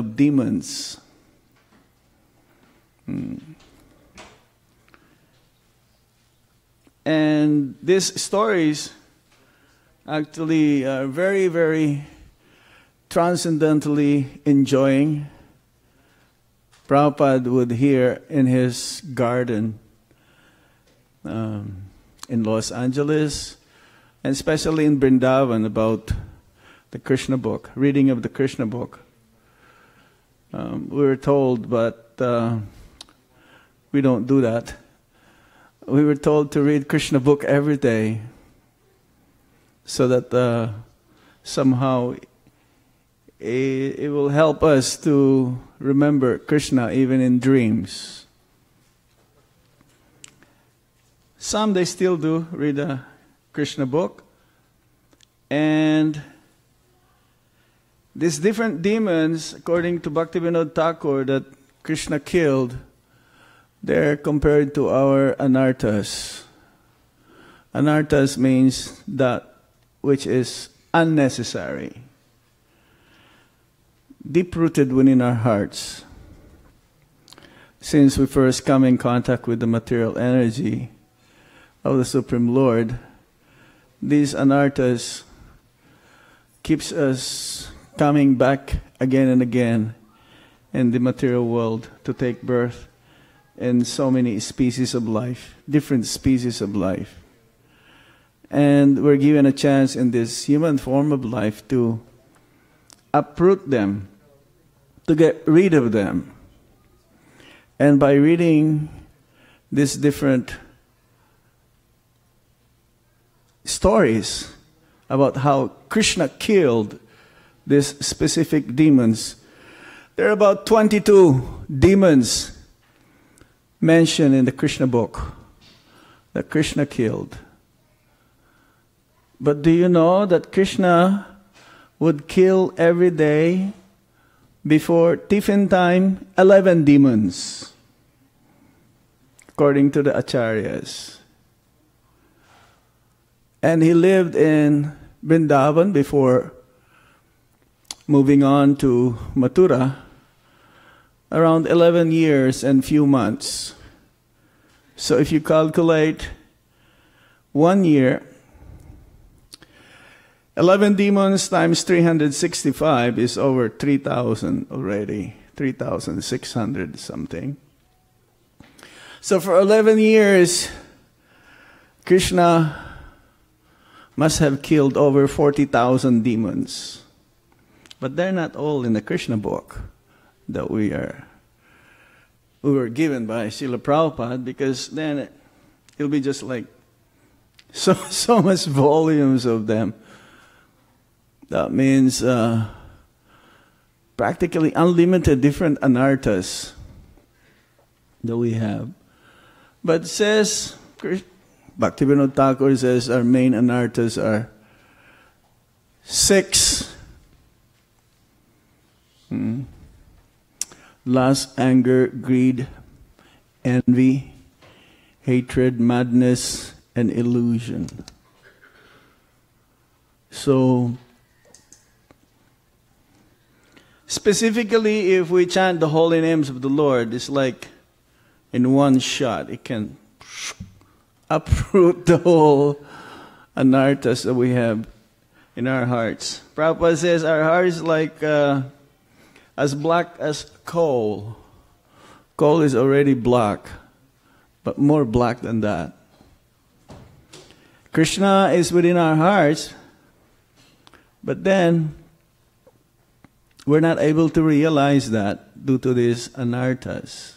demons. And these stories actually are very, very transcendentally enjoying. Prabhupada would hear in his garden in Los Angeles, and especially in Vrindavan, about the Krishna book, reading of the Krishna book. We were told, but we don't do that. We were told to read Krishna book every day, so that somehow it will help us to remember Krishna even in dreams. Some they still do read a Krishna book, and these different demons, according to Bhaktivinoda Thakur, that Krishna killed, they're compared to our anarthas. Anarthas means that which is unnecessary, deep-rooted within our hearts. Since we first come in contact with the material energy of the Supreme Lord, these anarthas keeps us coming back again and again in the material world to take birth in so many species of life, different species of life. And we're given a chance in this human form of life to uproot them, to get rid of them. And by reading these different stories about how Krishna killed these specific demons, there are about 22 demons mentioned in the Krishna book that Krishna killed. But do you know that Krishna would kill every day before tiffin time 11 demons, according to the acharyas? And he lived in Vrindavan before moving on to Mathura, around 11 years and few months. So if you calculate 1 year, 11 demons times 365 is over 3,000 already, 3,600 something. So for 11 years, Krishna must have killed over 40,000 demons. But they're not all in the Krishna book that we were given by Srila Prabhupada, because then it'll be just like so much volumes of them. That means practically unlimited different anarthas that we have. But it says, Bhaktivinoda Thakur says our main anarthas are 6. Lust, anger, greed, envy, hatred, madness, and illusion. So, specifically, if we chant the holy names of the Lord, it's like in one shot, it can uproot the whole anarthas that we have in our hearts. Prabhupada says our heart is like as black as coal. Coal is already black, but more black than that. Krishna is within our hearts, but then we're not able to realize that due to these anarthas.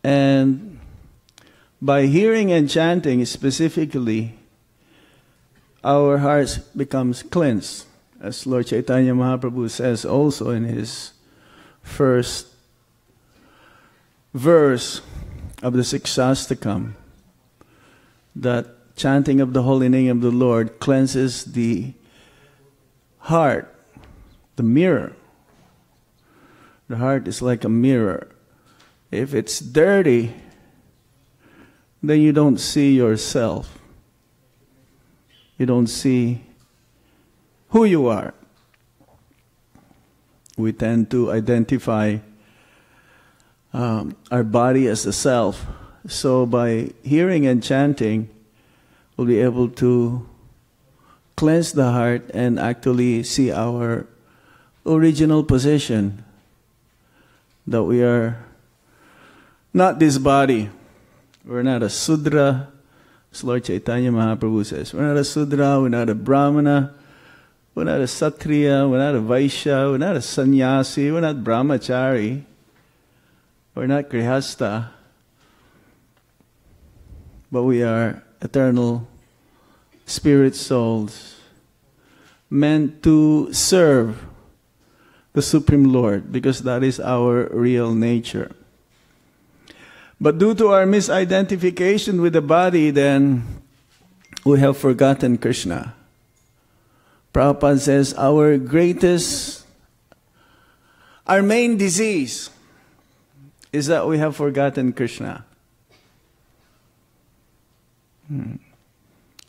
And by hearing and chanting specifically, our hearts becomes cleansed. As Lord Chaitanya Mahaprabhu says also in his first verse of the Sikshastakam, that chanting of the holy name of the Lord cleanses the heart, the mirror. The heart is like a mirror. If it's dirty, then you don't see yourself. You don't see who you are. we tend to identify our body as the self. So by hearing and chanting, we'll be able to cleanse the heart and actually see our original position, that we are not this body. We're not a Sudra, as Lord Chaitanya Mahaprabhu says. We're not a Sudra, we're not a Brahmana, we're not a Satriya, we're not a Vaishya, we're not a Sannyasi, we're not Brahmachari, we're not Grihastha, but we are eternal spirit souls meant to serve the Supreme Lord, because that is our real nature. But due to our misidentification with the body, then we have forgotten Krishna. Prabhupada says our main disease is that we have forgotten Krishna.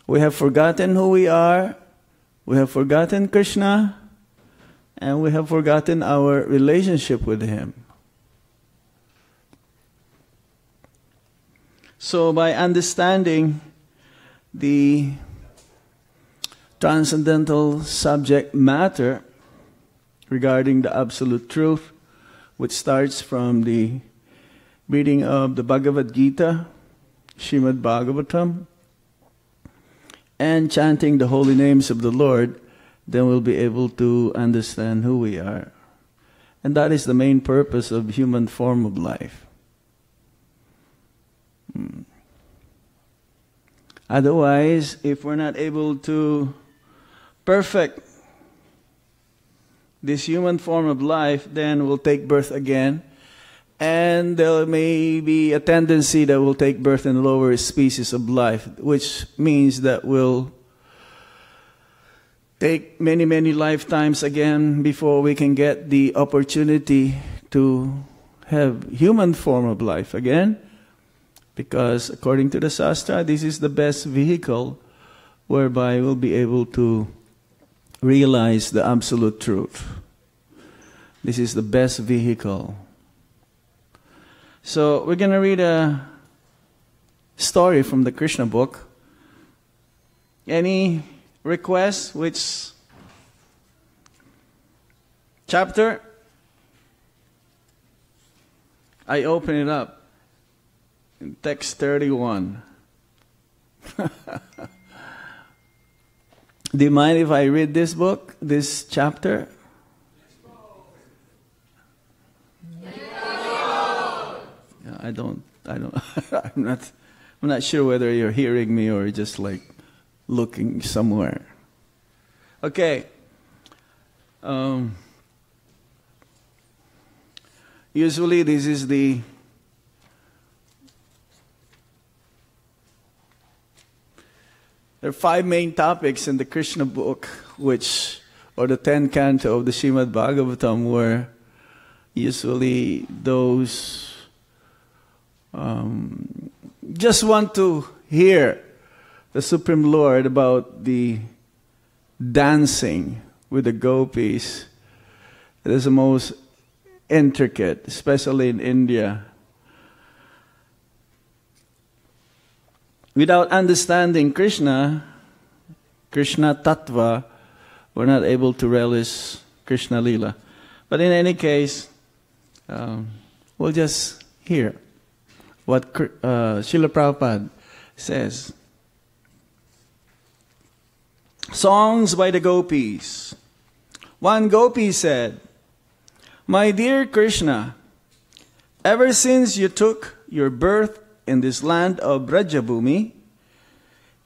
We have forgotten who we are, we have forgotten Krishna, and we have forgotten our relationship with Him. So by understanding the transcendental subject matter regarding the absolute truth, which starts from the reading of the Bhagavad Gita, Srimad Bhagavatam, and chanting the holy names of the Lord, then we'll be able to understand who we are. And that is the main purpose of human form of life. Otherwise, if we're not able to perfect this human form of life, then we'll take birth again, and there may be a tendency that we'll take birth in lower species of life, which means that we'll take many, many lifetimes again before we can get the opportunity to have human form of life again. Because according to the Shastra, this is the best vehicle whereby we'll be able to realize the absolute truth. This is the best vehicle. So we're going to read a story from the Krishna book. Any requests? Which chapter? I open it up. In text 31. Do you mind if I read this book, this chapter? Yeah, I'm not sure whether you're hearing me or just like looking somewhere. Okay. Usually this is there are 5 main topics in the Krishna book, or the 10 canto of the Srimad Bhagavatam, where usually those just want to hear the Supreme Lord about the dancing with the gopis. It is the most intricate, especially in India. Without understanding Krishna Tattva, we're not able to relish Krishna Lila. But in any case, we'll just hear what Srila Prabhupada says. Songs by the gopis. One gopi said, "My dear Krishna, ever since you took your birth in this land of Brajabhumi,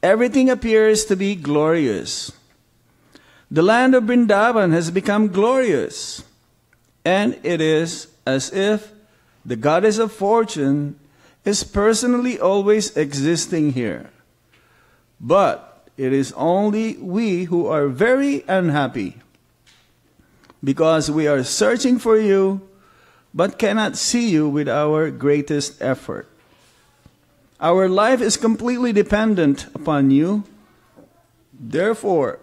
everything appears to be glorious. The land of Vrindavan has become glorious, and it is as if the goddess of fortune is personally always existing here. But it is only we who are very unhappy, because we are searching for you, but cannot see you with our greatest effort. Our life is completely dependent upon you. Therefore,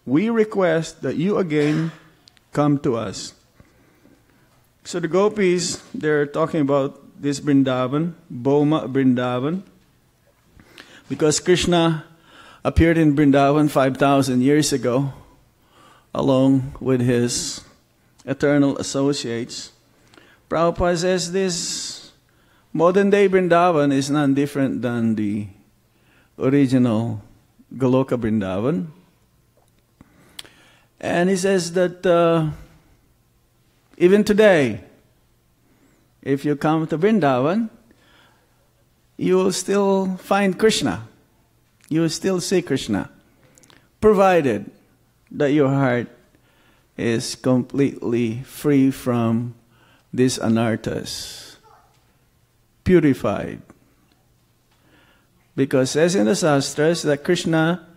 we request that you again come to us." So the gopis, they're talking about this Vrindavan, Bhoma Vrindavan, because Krishna appeared in Vrindavan 5,000 years ago, along with his eternal associates. Prabhupada says this modern day Vrindavan is none different than the original Goloka Vrindavan. And he says that even today, if you come to Vrindavan, you will still find Krishna. You will still see Krishna, provided that your heart is completely free from these anarthas, purified. Because as in the Shastras, that Krishna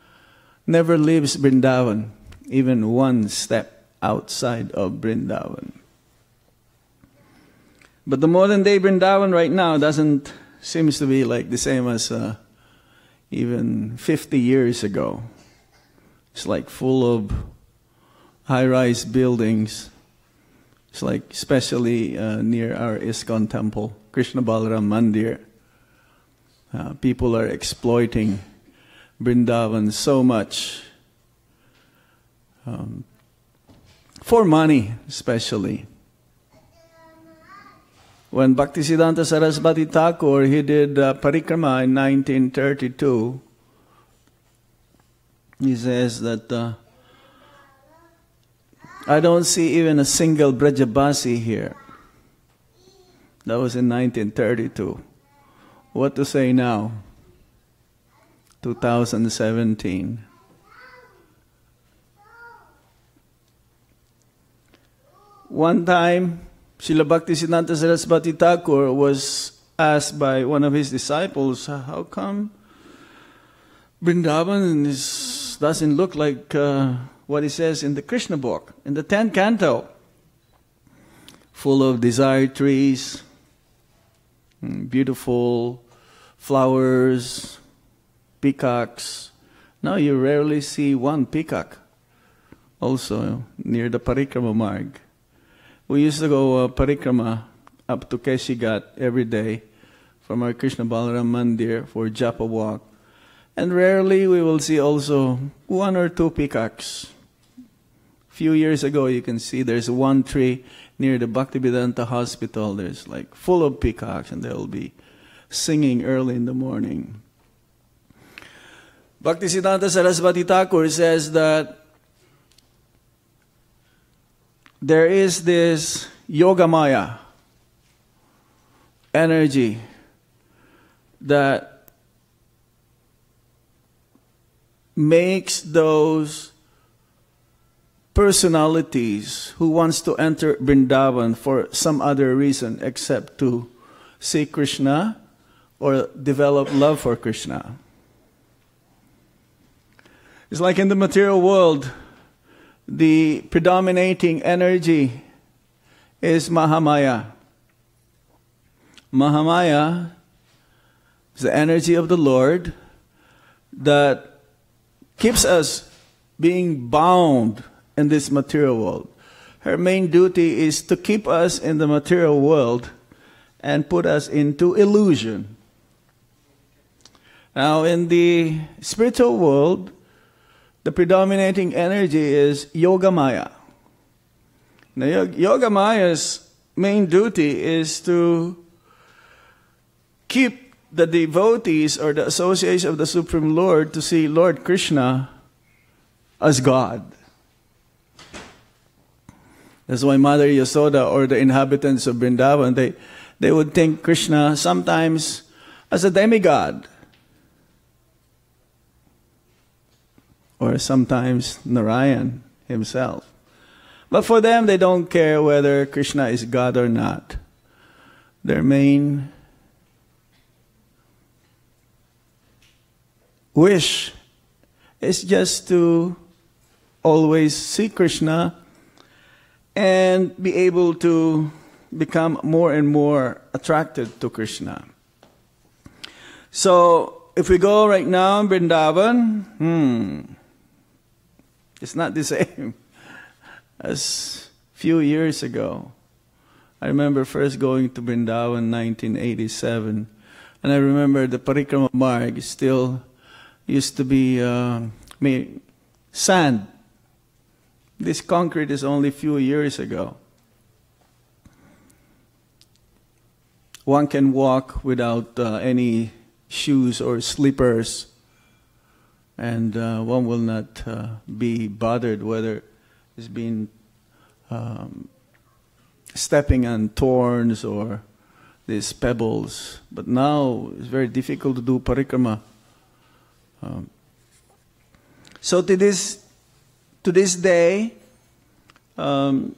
never leaves Vrindavan, even one step outside of Vrindavan. But the modern day Vrindavan right now seems to be like the same as even 50 years ago. It's like full of high-rise buildings. It's like especially near our ISKCON temple, Krishna Balaram Mandir. People are exploiting Vrindavan so much. For money, especially. When Bhaktisiddhanta Saraswati Thakur, he did parikrama in 1932, he says that I don't see even a single Brajabasi here. That was in 1932. What to say now? 2017. One time, Srila Bhaktisiddhanta Saraswati Thakur was asked by one of his disciples, how come Vrindavan doesn't look like what he says in the Krishna book, in the 10th canto, full of desire trees, beautiful flowers, peacocks. Now you rarely see one peacock, also near the Parikrama Marg. We used to go parikrama up to Keshigat every day from our Krishna Balaram Mandir for Japa walk. And rarely we will see also one or two peacocks. A few years ago you can see there's one tree near the Bhaktivedanta hospital. There's like full of peacocks and they'll be singing early in the morning. Bhaktisiddhanta Saraswati Thakur says that there is this yogamaya energy that makes those personalities who wants to enter Vrindavan for some other reason except to see Krishna or develop love for Krishna. It's like in the material world, the predominating energy is Mahamaya. Mahamaya is the energy of the Lord that keeps us being bound in this material world. Her main duty is to keep us in the material world and put us into illusion. Now, in the spiritual world, the predominating energy is Yogamaya. Now, Yogamaya's main duty is to keep the devotees or the associates of the Supreme Lord to see Lord Krishna as God. That's why Mother Yasoda or the inhabitants of Vrindavan, they would think Krishna sometimes as a demigod. Or sometimes Narayan himself. But for them, they don't care whether Krishna is God or not. Their main wish is just to always see Krishna and be able to become more and more attracted to Krishna. So, if we go right now in Vrindavan, it's not the same as few years ago. I remember first going to Vrindavan in 1987, and I remember the Parikrama Marg still used to be sand. This concrete is only a few years ago. One can walk without any shoes or slippers, and one will not be bothered whether it's been stepping on thorns or these pebbles. But now it's very difficult to do parikrama. So to this day, the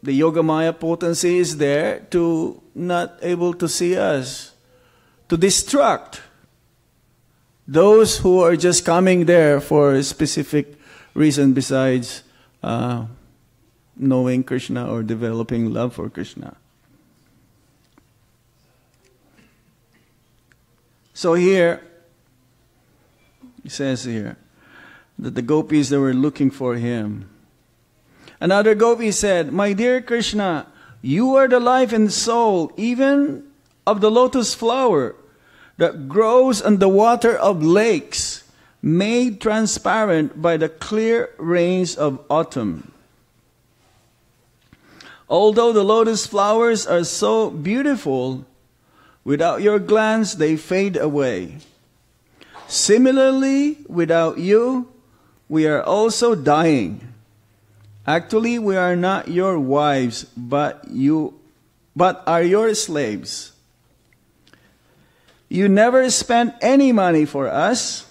Yogamaya potency is there to not able to see us, to distract those who are just coming there for a specific reason besides knowing Krishna or developing love for Krishna. So here, it says here, that the gopis that were looking for him. Another gopi said, "My dear Krishna, you are the life and soul even of the lotus flower that grows on the water of lakes, made transparent by the clear rains of autumn. Although the lotus flowers are so beautiful, without your glance they fade away. Similarly, without you, we are also dying. Actually, we are not your wives, but are your slaves. You never spent any money for us,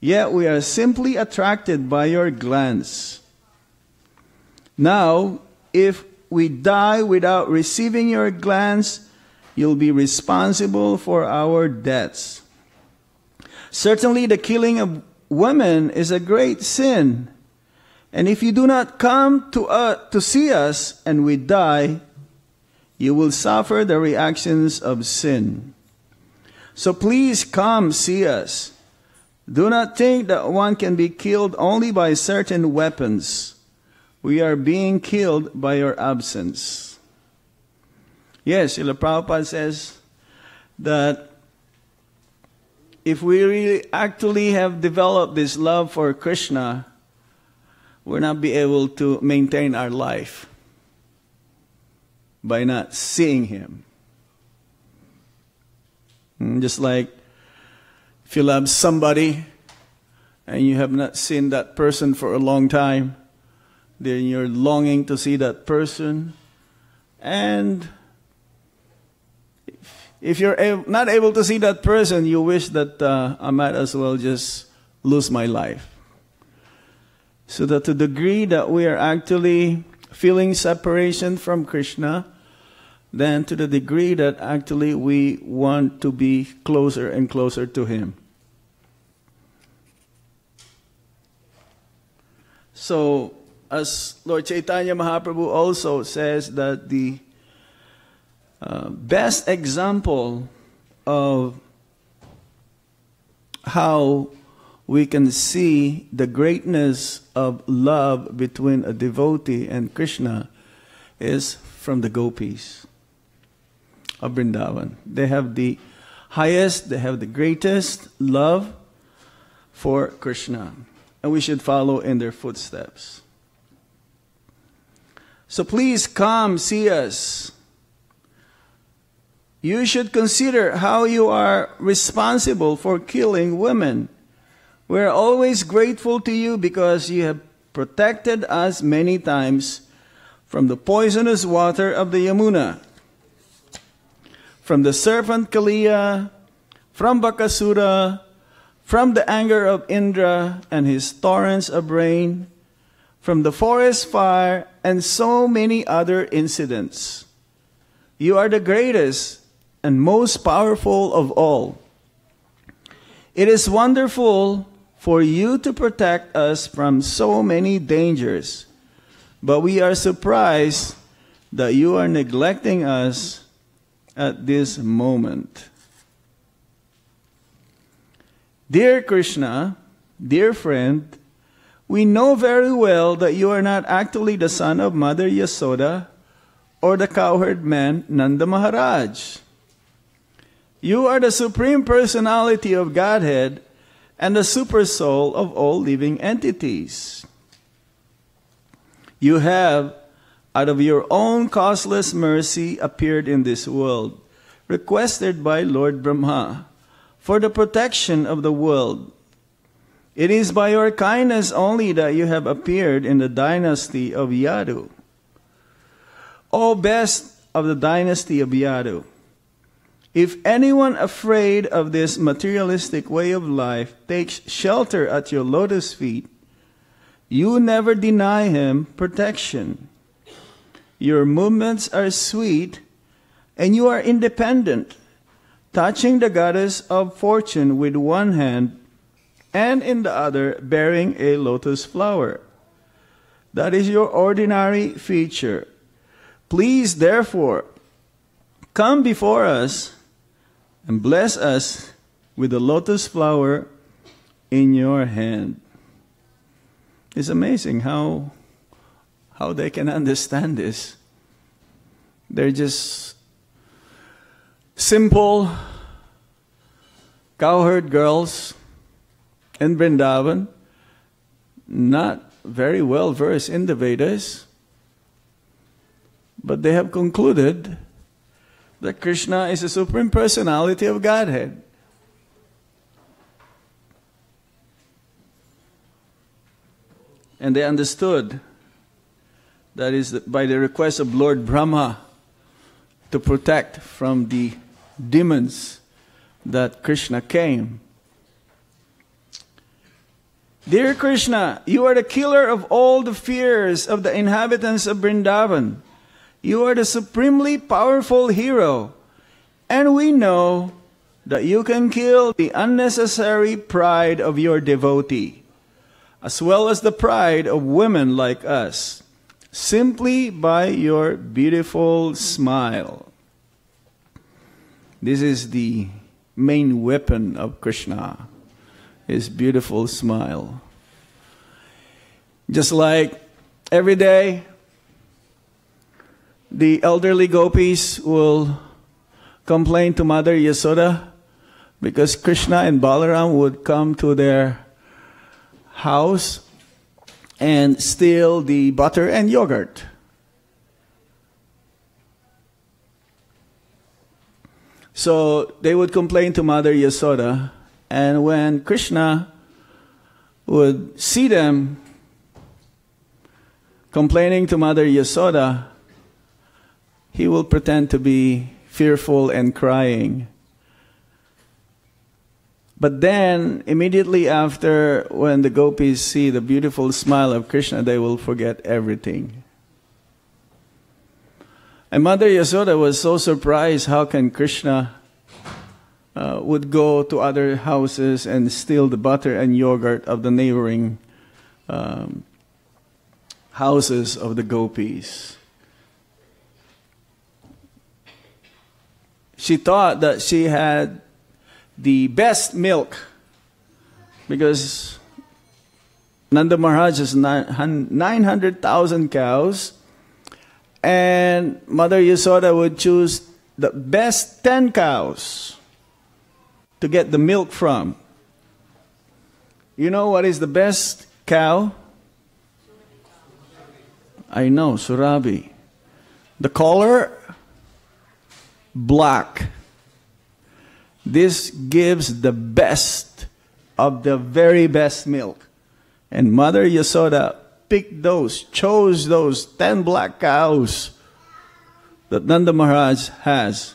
yet we are simply attracted by your glance. Now, if we die without receiving your glance, you'll be responsible for our deaths. Certainly, the killing of women is a great sin. And if you do not come to see us and we die, you will suffer the reactions of sin. So please come see us. Do not think that one can be killed only by certain weapons. We are being killed by your absence." Yes, Srila Prabhupada says that if we really actually have developed this love for Krishna, we'll not be able to maintain our life by not seeing him. Just like if you love somebody and you have not seen that person for a long time, then you're longing to see that person. And if you're not able to see that person, you wish that I might as well just lose my life. So that to the degree that we are actually feeling separation from Krishna, then to the degree that actually we want to be closer and closer to him. So, as Lord Chaitanya Mahaprabhu also says that the best example of how we can see the greatness of love between a devotee and Krishna is from the gopis of Vrindavan. They have the highest, they have the greatest love for Krishna. And we should follow in their footsteps. So please come see us. You should consider how you are responsible for killing women. We are always grateful to you because you have protected us many times from the poisonous water of the Yamuna, from the serpent Kaliya, from Bakasura, from the anger of Indra and his torrents of rain, from the forest fire, and so many other incidents. You are the greatest and most powerful of all. It is wonderful for you to protect us from so many dangers, but we are surprised that you are neglecting us at this moment. Dear Krishna, dear friend, we know very well that you are not actually the son of Mother Yasoda or the cowherd man Nanda Maharaj. You are the Supreme Personality of Godhead and the Super Soul of all living entities. You have, out of your own causeless mercy, appeared in this world, requested by Lord Brahma, for the protection of the world. It is by your kindness only that you have appeared in the dynasty of Yadu. O best of the dynasty of Yadu, if anyone afraid of this materialistic way of life takes shelter at your lotus feet, you never deny him protection. Your movements are sweet, and you are independent, touching the goddess of fortune with one hand and in the other bearing a lotus flower. That is your ordinary feature. Please, therefore, come before us and bless us with the lotus flower in your hand. It's amazing how they can understand this. They're just simple cowherd girls in Vrindavan, not very well versed in the Vedas, but they have concluded that Krishna is the Supreme Personality of Godhead. And they understood that is by the request of Lord Brahma to protect from the demons that Krishna came. Dear Krishna, you are the killer of all the fears of the inhabitants of Vrindavan. You are the supremely powerful hero, and we know that you can kill the unnecessary pride of your devotee, as well as the pride of women like us, simply by your beautiful smile. This is the main weapon of Krishna, his beautiful smile. Just like every day, the elderly gopis will complain to Mother Yasoda because Krishna and Balaram would come to their house and steal the butter and yogurt. So they would complain to Mother Yasoda, and when Krishna would see them complaining to Mother Yasoda, he will pretend to be fearful and crying. But then, immediately after, when the gopis see the beautiful smile of Krishna, they will forget everything. And Mother Yasoda was so surprised, how can Krishna would go to other houses and steal the butter and yogurt of the neighboring houses of the gopis. She thought that she had the best milk because Nanda Maharaj has 900,000 cows, and Mother Yasoda would choose the best 10 cows to get the milk from. You know what is the best cow? I know, Surabhi. The color? Black. This gives the best of the very best milk. And Mother Yasoda picked those, chose those 10 black cows that Nanda Maharaj has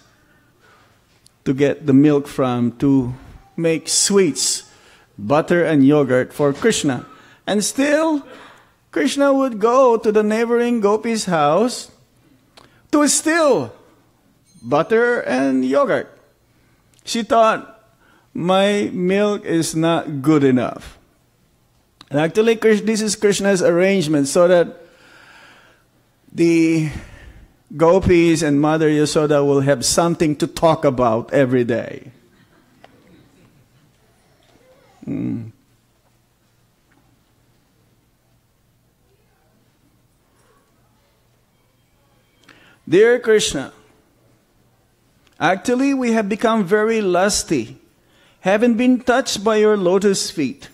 to get the milk from, to make sweets, butter and yogurt for Krishna. And still, Krishna would go to the neighboring gopis' house to steal butter and yogurt. She thought, my milk is not good enough. And actually, this is Krishna's arrangement so that the gopis and Mother Yasoda will have something to talk about every day. Dear Krishna, actually we have become very lusty, having been touched by your lotus feet.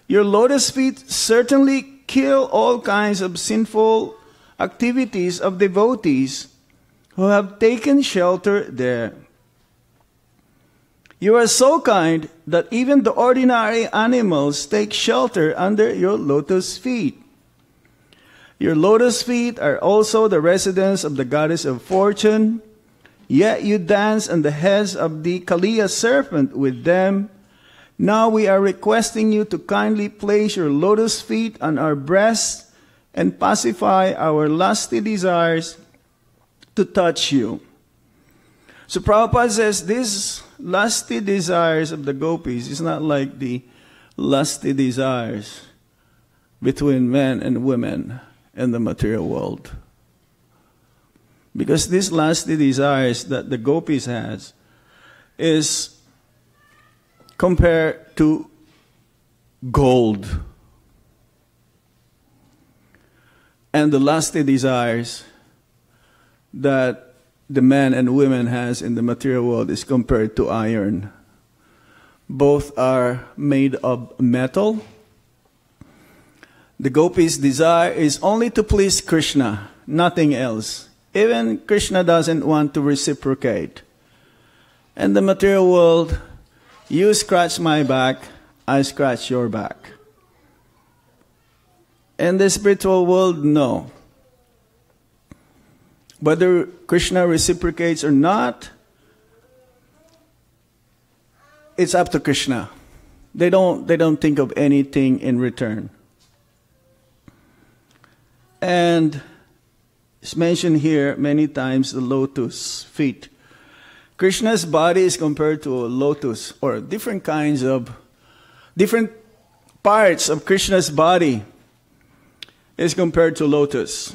Your lotus feet certainly kill all kinds of sinful activities of devotees who have taken shelter there. You are so kind that even the ordinary animals take shelter under your lotus feet. Your lotus feet are also the residence of the goddess of fortune, yet you dance on the heads of the Kaliya serpent with them. Now we are requesting you to kindly place your lotus feet on our breasts and pacify our lusty desires to touch you. So Prabhupada says these lusty desires of the gopis is not like the lusty desires between men and women in the material world. Because these lusty desires that the gopis has is compared to gold. And the lusty desires that the man and women has in the material world is compared to iron. Both are made of metal. The gopis' desire is only to please Krishna, nothing else. Even Krishna doesn't want to reciprocate. In the material world, you scratch my back, I scratch your back. In the spiritual world, no. Whether Krishna reciprocates or not, it's up to Krishna. They don't think of anything in return. And it's mentioned here many times the lotus feet. Krishna's body is compared to a lotus, or different parts of Krishna's body is compared to lotus.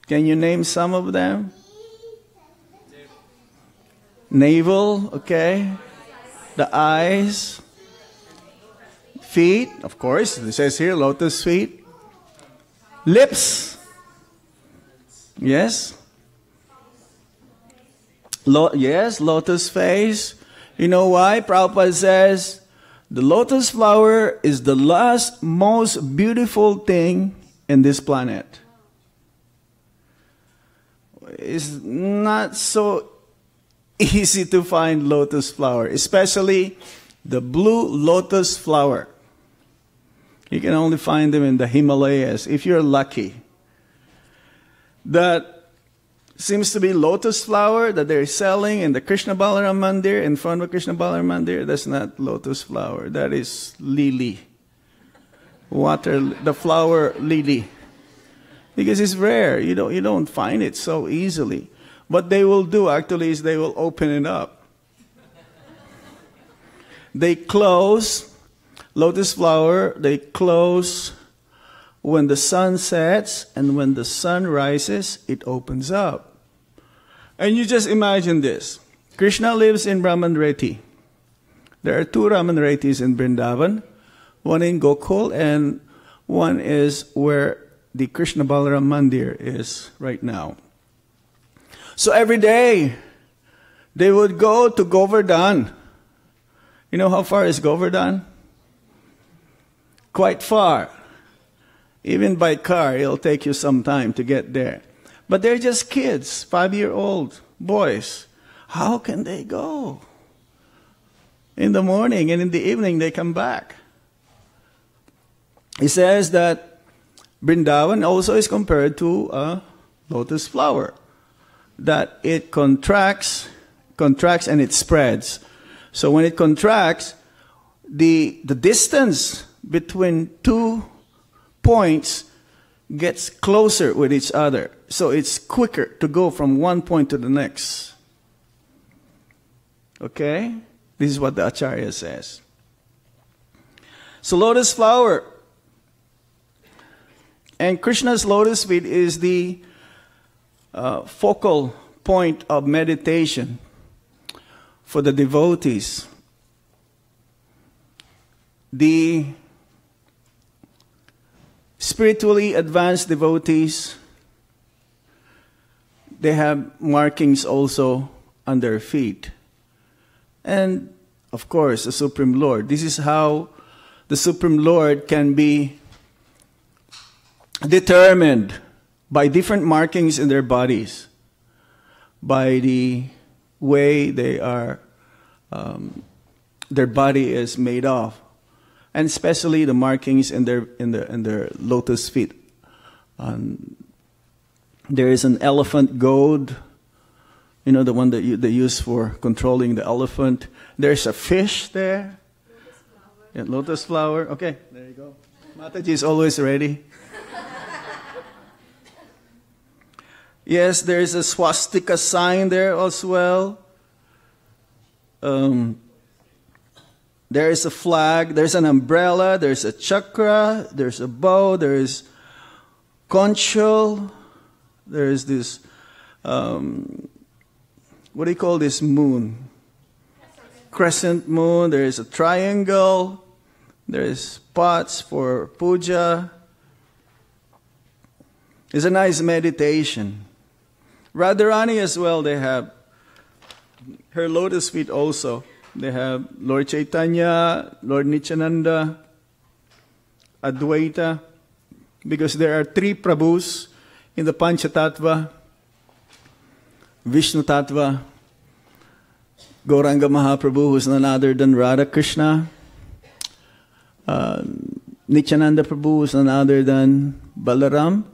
Can you name some of them? Navel, okay. The eyes. Feet, of course. It says here, lotus feet. Lips. Yes. Yes, lotus face. You know why? Prabhupada says, the lotus flower is the last most beautiful thing in this planet. It's not so easy to find lotus flower, especially the blue lotus flower. You can only find them in the Himalayas, if you're lucky. That seems to be lotus flower that they're selling in the Krishna Balaram Mandir, in front of Krishna Balaram Mandir. That's not lotus flower. That is lily. The flower lily. Because it's rare. You don't find it so easily. What they will do actually is they will open it up. They close, lotus flower, they close when the sun sets, and when the sun rises, it opens up. And you just imagine this. Krishna lives in Brahmanreti. There are two Brahmanretis in Vrindavan, one in Gokul and one is where the Krishna Balaram Mandir is right now. So every day, they would go to Govardhan. You know how far is Govardhan? Quite far. Even by car, it'll take you some time to get there. But they're just kids, 5-year-old boys. How can they go? In the morning and in the evening, they come back. He says that Vrindavan also is compared to a lotus flower. That it contracts and it spreads. So when it contracts, the distance between 2 points gets closer with each other. So it's quicker to go from one point to the next. Okay? This is what the Acharya says. So lotus flower. And Krishna's lotus feet is the focal point of meditation for the devotees. The spiritually advanced devotees, they have markings also on their feet. And, of course, the Supreme Lord. This is how the Supreme Lord can be determined by different markings in their bodies, by the way they are, their body is made of, and especially the markings in their lotus feet. There is an elephant goad, you know, the one that they use for controlling the elephant. There's a fish there. Lotus flower. Okay, there you go. Mataji is always ready. Yes, there is a swastika sign there as well. There is a flag, there's an umbrella, there's a chakra, there's a bow, there is conchal, there is this, what do you call this moon? Crescent moon, there is a triangle, there is pots for puja. It's a nice meditation. Radharani as well, they have her lotus feet also. They have Lord Chaitanya, Lord Nityananda, Advaita, because there are three Prabhus in the Panchatattva, Vishnu Tattva, Gauranga Mahaprabhu, who is none other than Radha Krishna, Nityananda Prabhu, who is none other than Balaram,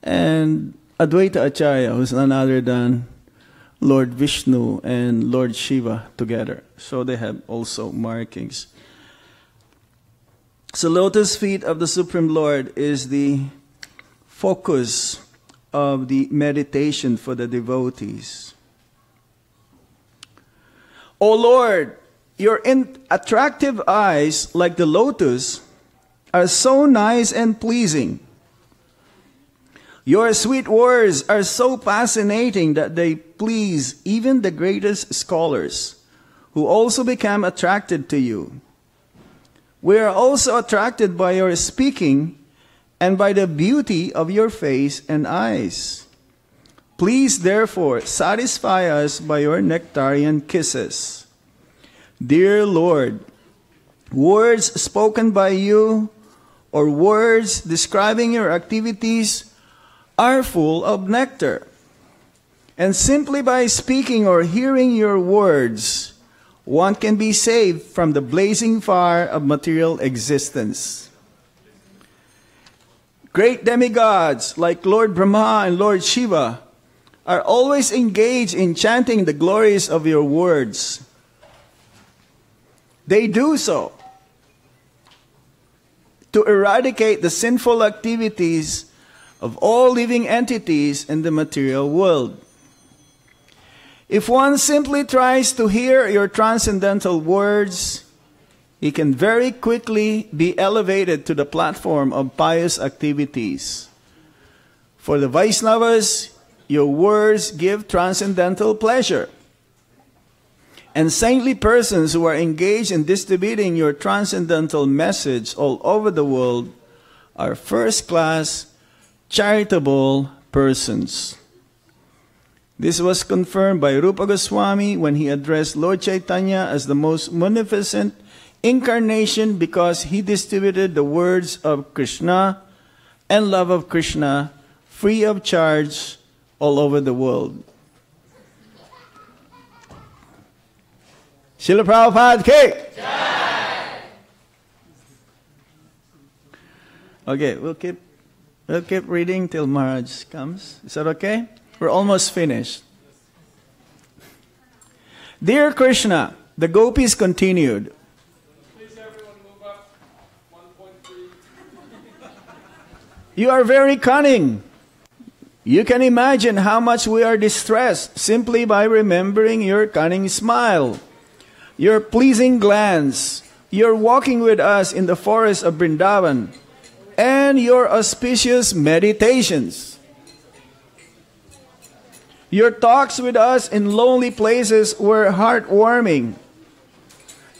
and Advaita Acharya, who is none other than Lord Vishnu and Lord Shiva together. So they have also markings. So lotus feet of the Supreme Lord is the focus of the meditation for the devotees. O Lord, your attractive eyes, like the lotus, are so nice and pleasing. Your sweet words are so fascinating that they please even the greatest scholars, who also become attracted to you. We are also attracted by your speaking and by the beauty of your face and eyes. Please, therefore, satisfy us by your nectarian kisses. Dear Lord, words spoken by you or words describing your activities are full of nectar. And simply by speaking or hearing your words, one can be saved from the blazing fire of material existence. Great demigods like Lord Brahma and Lord Shiva are always engaged in chanting the glories of your words. They do so to eradicate the sinful activities of all living entities in the material world. If one simply tries to hear your transcendental words, he can very quickly be elevated to the platform of pious activities. For the Vaishnavas, your words give transcendental pleasure. And saintly persons who are engaged in distributing your transcendental message all over the world are first-class charitable persons. This was confirmed by Rupa Goswami when he addressed Lord Chaitanya as the most munificent incarnation, because he distributed the words of Krishna and love of Krishna free of charge all over the world. Srila Prabhupada ki Jai! Okay, we'll keep reading till Maharaj comes. Is that okay? We're almost finished. Dear Krishna, the gopis continued. Please everyone move up 1.3. You are very cunning. You can imagine how much we are distressed simply by remembering your cunning smile, your pleasing glance, your walking with us in the forest of Vrindavan, and your auspicious meditations. Your talks with us in lonely places were heartwarming.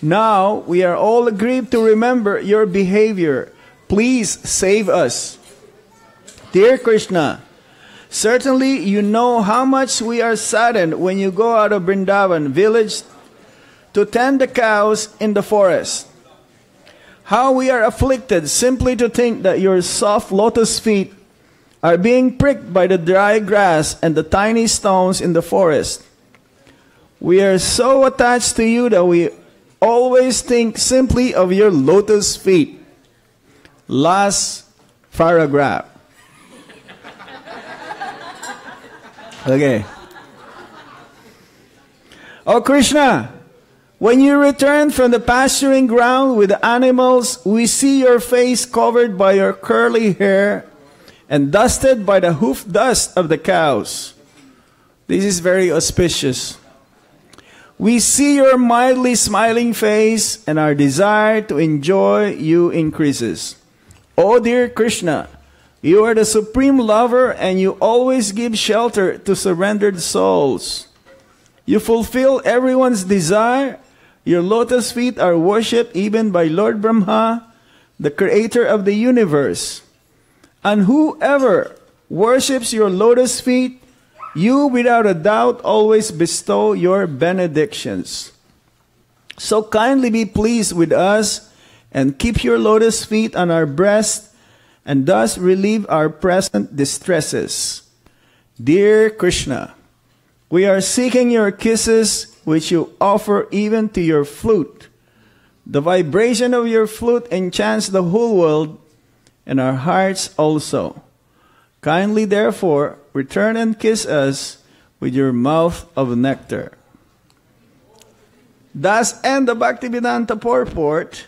Now we are all aggrieved to remember your behavior. Please save us. Dear Krishna, Certainly you know how much we are saddened when you go out of Vrindavan village to tend the cows in the forest. How we are afflicted simply to think that your soft lotus feet are being pricked by the dry grass and the tiny stones in the forest. We are so attached to you that we always think simply of your lotus feet. Last paragraph. Okay. Oh Krishna, when you return from the pasturing ground with the animals, we see your face covered by your curly hair and dusted by the hoof dust of the cows. This is very auspicious. We see your mildly smiling face, and our desire to enjoy you increases. Oh dear Krishna, you are the supreme lover, and you always give shelter to surrendered souls. You fulfill everyone's desire. Your lotus feet are worshipped even by Lord Brahma, the creator of the universe. And whoever worships your lotus feet, you without a doubt always bestow your benedictions. So kindly be pleased with us and keep your lotus feet on our breast, and thus relieve our present distresses. Dear Krishna, we are seeking your kisses, which you offer even to your flute. The vibration of your flute enchants the whole world, and our hearts also. Kindly, therefore, return and kiss us with your mouth of nectar. Thus end the Bhaktivedanta purport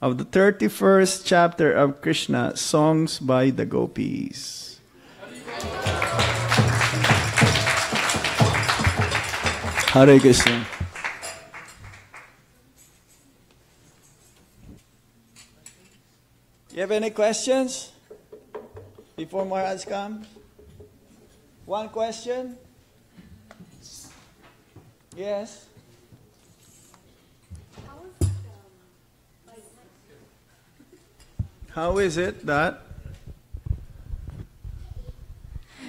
of the 31st chapter of Krishna, Songs by the Gopis. Hare Krishna. You have any questions before Maharaj comes? One question? Yes? How is it that?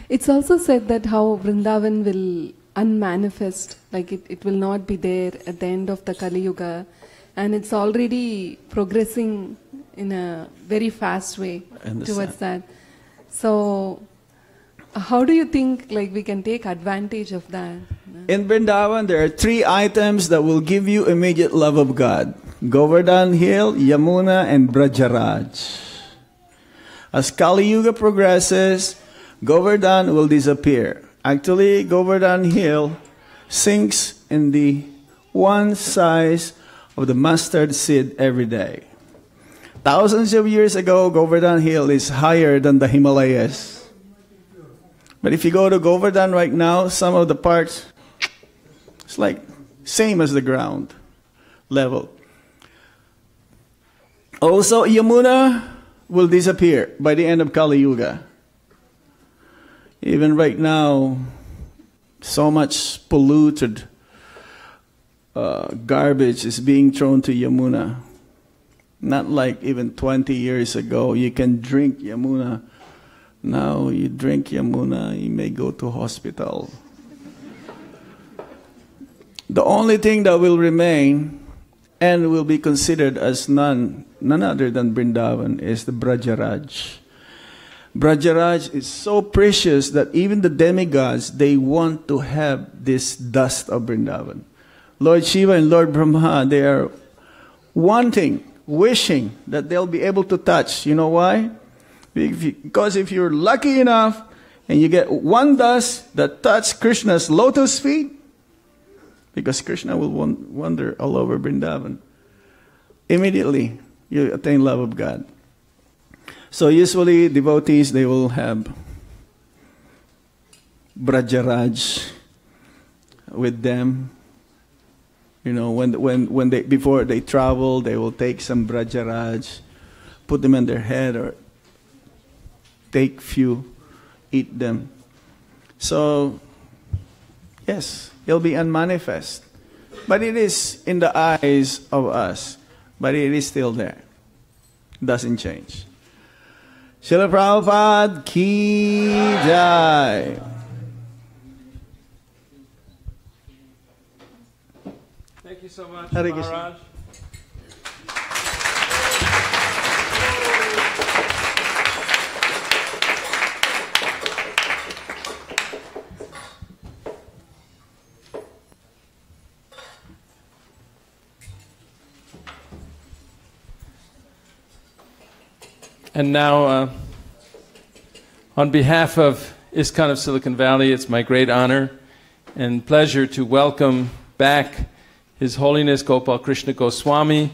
It's also said that how Vrindavan will unmanifest, like it will not be there at the end of the Kali Yuga, and it's already progressing in a very fast way towards that. So, how do you think like we can take advantage of that? In Vrindavan, there are 3 items that will give you immediate love of God: Govardhan Hill, Yamuna, and Brajaraj. As Kali Yuga progresses, Govardhan will disappear. Actually, Govardhan Hill sinks in the one size of the mustard seed every day. Thousands of years ago, Govardhan Hill is higher than the Himalayas. But if you go to Govardhan right now, some of the parts, it's like same as the ground level. Also, Yamuna will disappear by the end of Kali Yuga. Even right now, so much polluted garbage is being thrown to Yamuna. Not like even 20 years ago, you can drink Yamuna. Now you drink Yamuna, you may go to hospital. The only thing that will remain and will be considered as none other than Vrindavan is the Brajaraj. Brajaraj is so precious that even the demigods, they want to have this dust of Vrindavan. Lord Shiva and Lord Brahma, they are wishing that they'll be able to touch. You know why? Because if you're lucky enough and you get one dust that touches Krishna's lotus feet, because Krishna will wander all over Vrindavan, immediately you attain love of God. So usually devotees, they will have Brajaraj with them. You know, when they before they travel, they will take some Brajaraj, put them on their head, or take few, eat them. So yes, it'll be unmanifest, but it is in the eyes of us. But it is still there. Doesn't change. Srila Prabhupada ki jai. Thank you so much, Hare Maharaj. Krishna. And now, on behalf of ISKCON of Silicon Valley, it's my great honor and pleasure to welcome back His Holiness Gopal Krishna Goswami.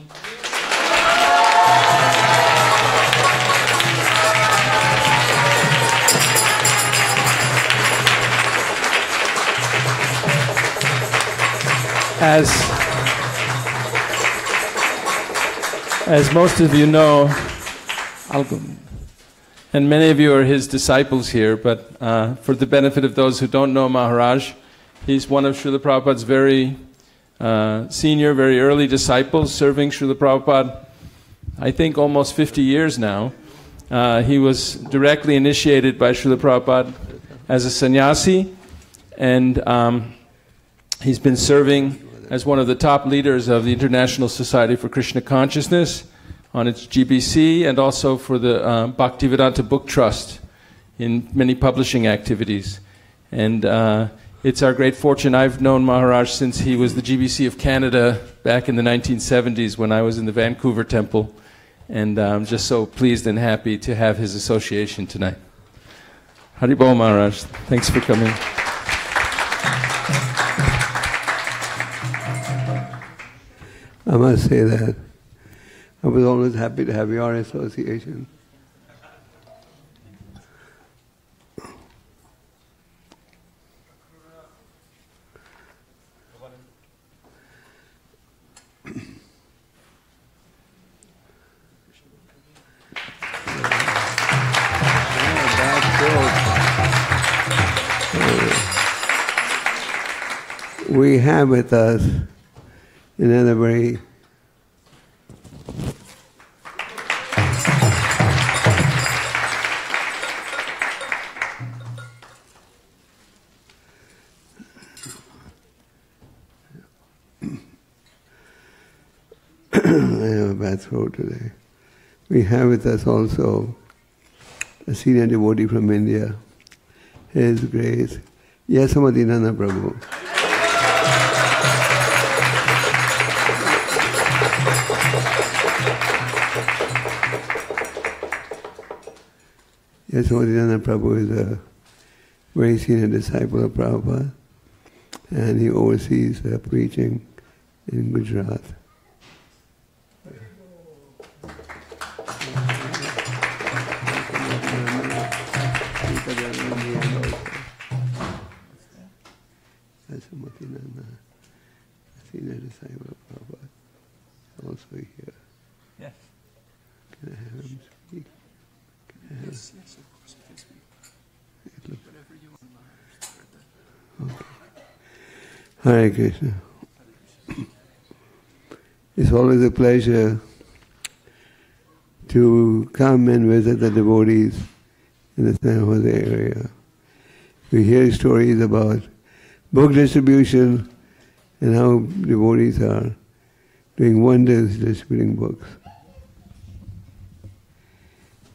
As most of you know, and many of you are his disciples here, but for the benefit of those who don't know Maharaj, he's one of Srila Prabhupada's very senior, very early disciples, serving Srila Prabhupada, I think almost 50 years now. He was directly initiated by Srila Prabhupada as a sannyasi, and he's been serving as one of the top leaders of the International Society for Krishna Consciousness on its GBC, and also for the Bhaktivedanta Book Trust in many publishing activities. And it's our great fortune. I've known Maharaj since he was the GBC of Canada back in the 1970s when I was in the Vancouver Temple. And I'm just so pleased and happy to have his association tonight. Haribol Maharaj, thanks for coming. I must say that I was always happy to have your association. We have with us another very I have a bad throat today. We have with us also a senior devotee from India, His Grace Yasamadinana Prabhu. Yasamadinana Prabhu is a very senior disciple of Prabhupada, and he oversees preaching in Gujarat. Yasamadinana, a senior disciple of Prabhupada, is also here. Yes. Can I have him speak? Yes, of course you can speak. Whatever you want, Okay. Hare Krishna. It's always a pleasure to come and visit the devotees in the San Jose area. We hear stories about book distribution and how devotees are doing wonders distributing books.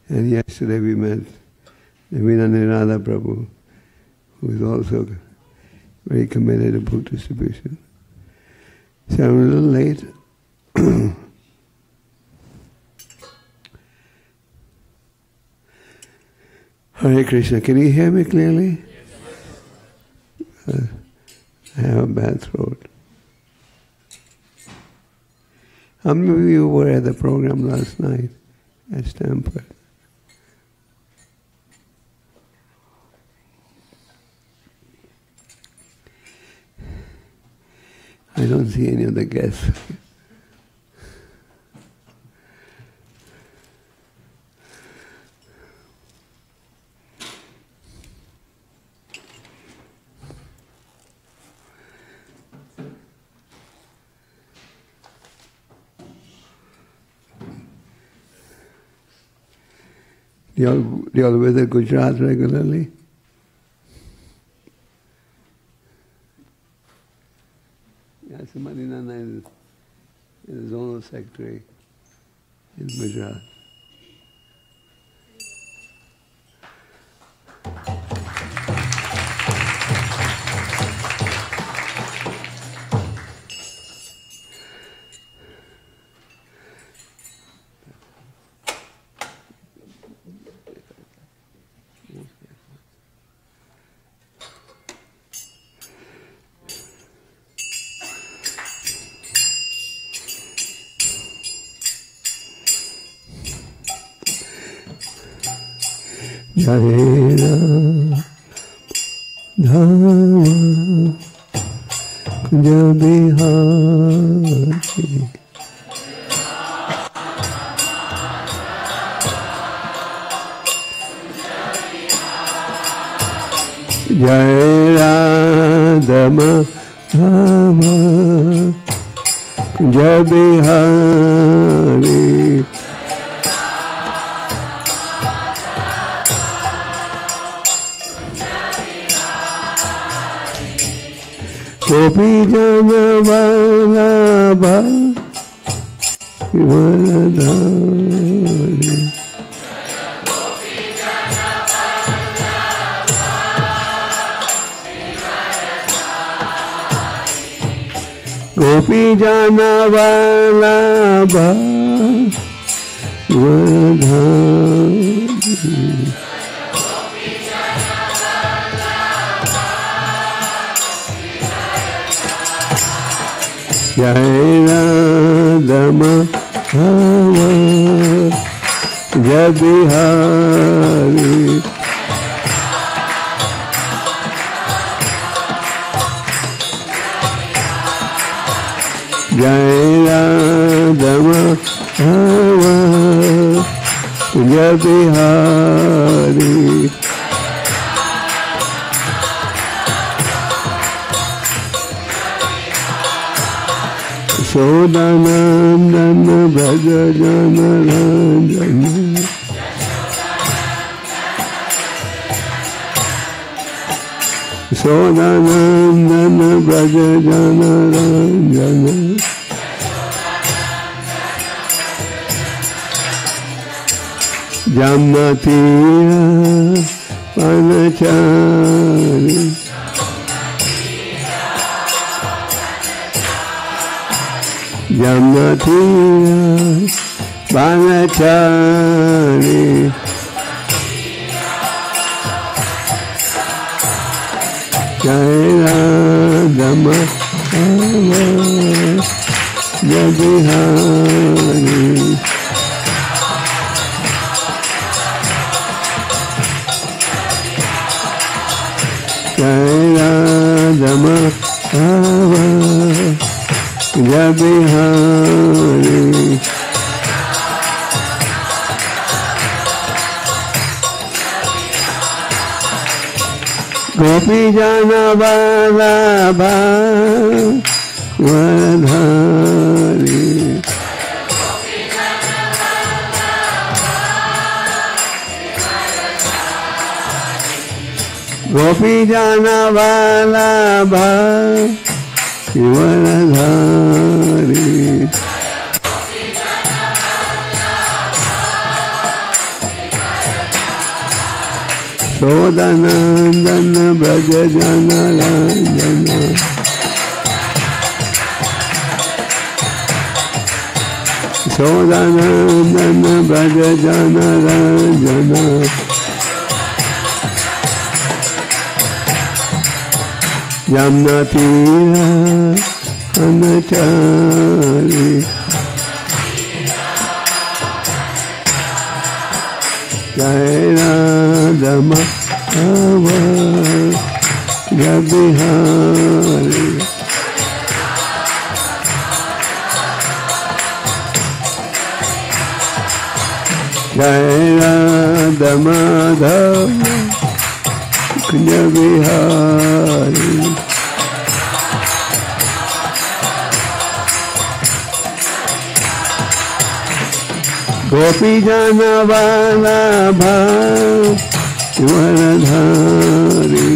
And yesterday we met Vinanirada Prabhu, who is also very committed to book distribution. So I'm a little late. Hare Krishna, can you hear me clearly? I have a bad throat. How many of you were at the program last night at Stamford? I don't see any of the guests. you all visit Gujarat regularly? Yes, Madinana is the zonal secretary in Gujarat. Jaya Dhama Kunja Bihari Jaya Dhama Dhama Kunja Bihari Gopi Jana Vallabha Vimaladhari Gopi Jana Vallabha Vimaladhari Jaya Radha Madhava Jaya Bihari Jaya Radha Madhava Jaya Bihari Sodanandana Braja Jana Ranjana Sodanandana Braja Jana Ranjana Jamnatira Panachari Jamnatira Banachari Jaya Dhamma Jabihari Jaya Dhamma Jaya Bihari Gopi Jana Vallabha Vimaladhari Gopi Jana Vallabha Vimaladhari Sodanandana Braja Jana Ranjana Sodanandana Braja Jana Ranjana Jamnatira Anachari Jaya Radha Madhava Jaya Bihari Jaya Radha Madhava Jaya Bihari Gopi Jana Vallabha Varadhari.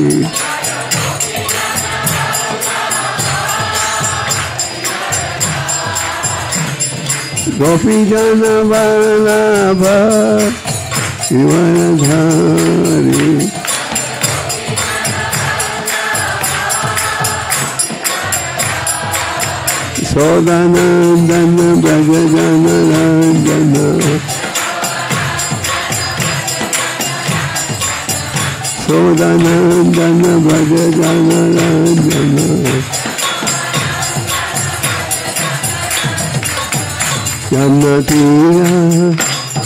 Gopi Jana Vallabha Varadhari. Sodanandana Brajajana Ranjana. Sodanandana Brajajana Ranjana. Yamnatira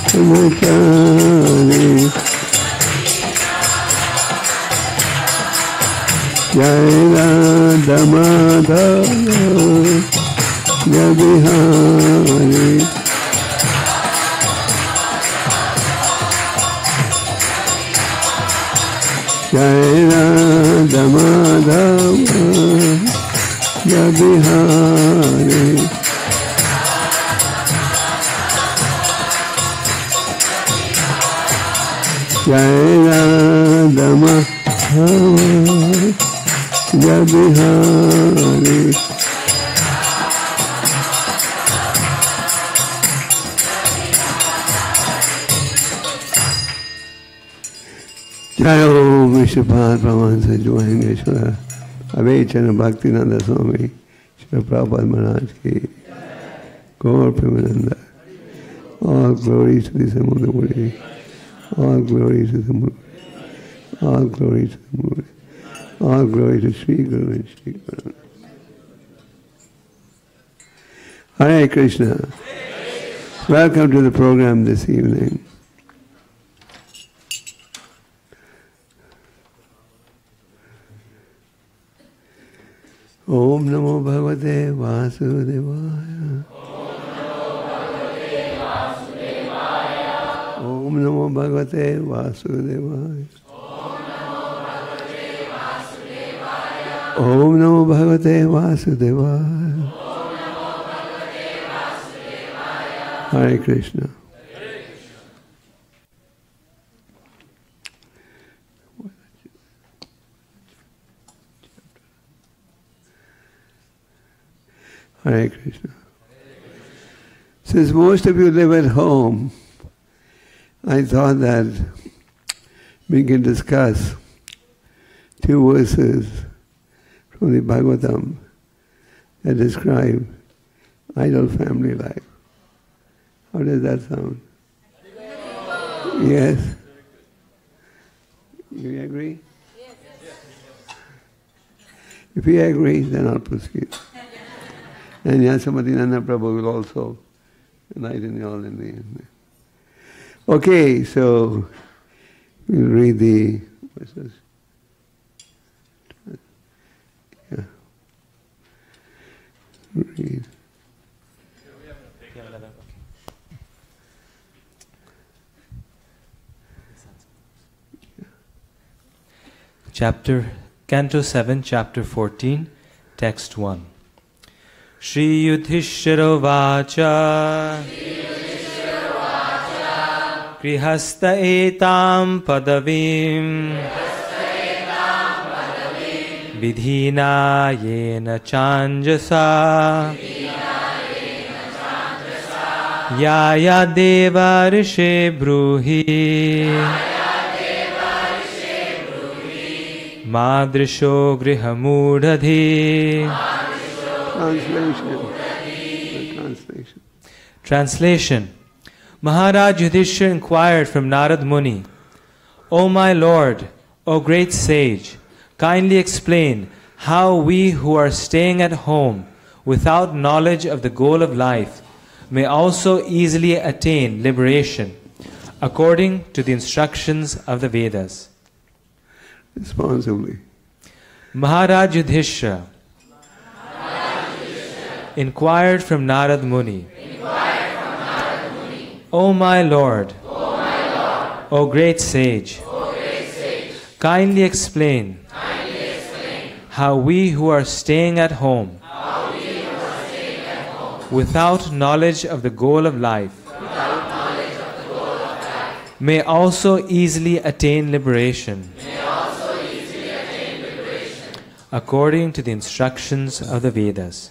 Samachari. Jaya Damadara Jabihari. Jaya Damadara Jabihari. Jaya Damadara Jabihari. Jai Ho Vishwapad Paramahansa Juhangeshwara Avechana Bhaktinanda Swami Srila Prabhupada Maharaj Ki Gaur Premananda. All glories to the Samudamuri. All glories to the Murti. All glories to the Murti. All glory to Sri Guru and Sri Guru. Hare Krishna. Welcome to the program this evening. Om Namo Bhagavate Vasudevaya. Om Namo Bhagavate Vasudevaya. Om Namo Bhagavate Vasudevaya. Hare Krishna. Hare Krishna. Since most of you live at home, I thought that we can discuss 2 verses from the Bhagavatam that describe ideal family life. How does that sound? Yes? You agree? Yes. If you agree, then I'll proceed. And Yasamadinana Prabhu will also enlighten you all in the end. Okay, so we'll read the verses. Yeah. Read. Canto 7, Chapter 14, Text 1. Shri Yudhishthira Vacha Grihastha etam padavim Vidhina yena chanjasa Yaya deva rishe bruhi Madrisho grihamudhadhi. Translation. Maharaj Yudhishthira inquired from Narad Muni, O my Lord, O great sage, kindly explain how we who are staying at home without knowledge of the goal of life may also easily attain liberation according to the instructions of the Vedas. Responsibly. Maharaj Yudhishthira inquired from Narad Muni, O my Lord, O great sage, kindly explain how we who are staying at home without knowledge of the goal of life may also easily attain liberation. According to the instructions of the Vedas.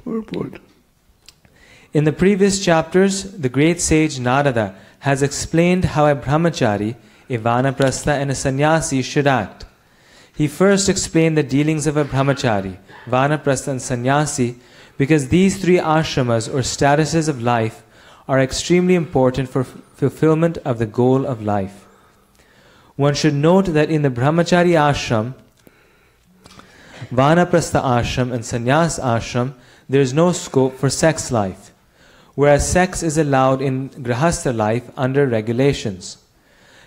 Purport. In the previous chapters, the great sage Narada has explained how a brahmachari, a vanaprastha and a sannyasi should act. He first explained the dealings of a brahmachari, vanaprastha and sannyasi because these three ashramas or statuses of life are extremely important for fulfillment of the goal of life. One should note that in the brahmachari ashram, vanaprastha ashram and sannyas ashram, there is no scope for sex life, whereas sex is allowed in grahastha life under regulations.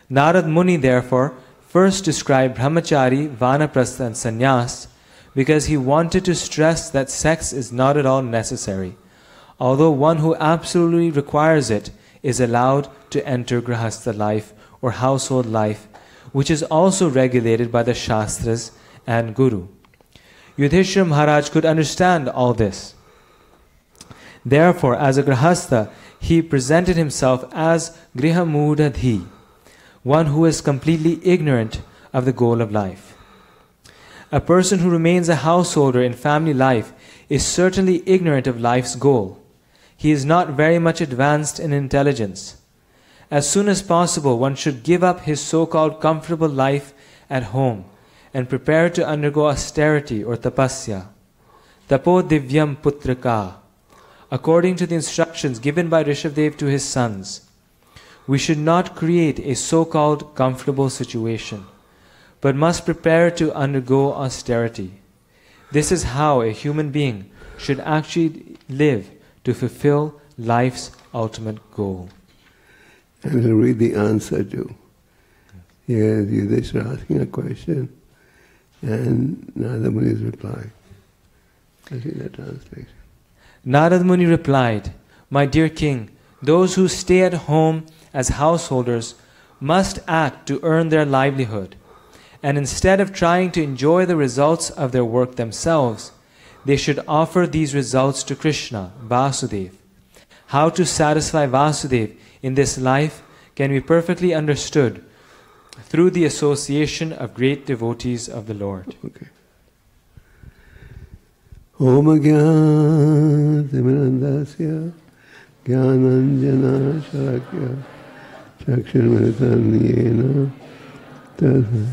Narad Muni therefore first described brahmachari, vanaprastha and sannyas because he wanted to stress that sex is not at all necessary, although one who absolutely requires it is allowed to enter grahastha life or household life, which is also regulated by the Shastras and Guru. Yudhishthira Maharaj could understand all this. Therefore, as a grahastha, he presented himself as grihamudadhi, one who is completely ignorant of the goal of life. A person who remains a householder in family life is certainly ignorant of life's goal. He is not very much advanced in intelligence. As soon as possible, one should give up his so-called comfortable life at home and prepare to undergo austerity or tapasya. Tapo divyam putraka. According to the instructions given by Rishabdev to his sons, we should not create a so-called comfortable situation, but must prepare to undergo austerity. This is how a human being should actually live to fulfill life's ultimate goal. I will read the answer to. Here Yudhishthira asking a question and Narada Muni's reply. I see that translation. Narad Muni replied, "My dear king, those who stay at home as householders must act to earn their livelihood, and instead of trying to enjoy the results of their work themselves, they should offer these results to Krishna, Vasudev. How to satisfy Vasudev in this life can be perfectly understood through the association of great devotees of the Lord." Okay. Om Jnana Jnananjana Shalakya Chakshurmritanyena Tasma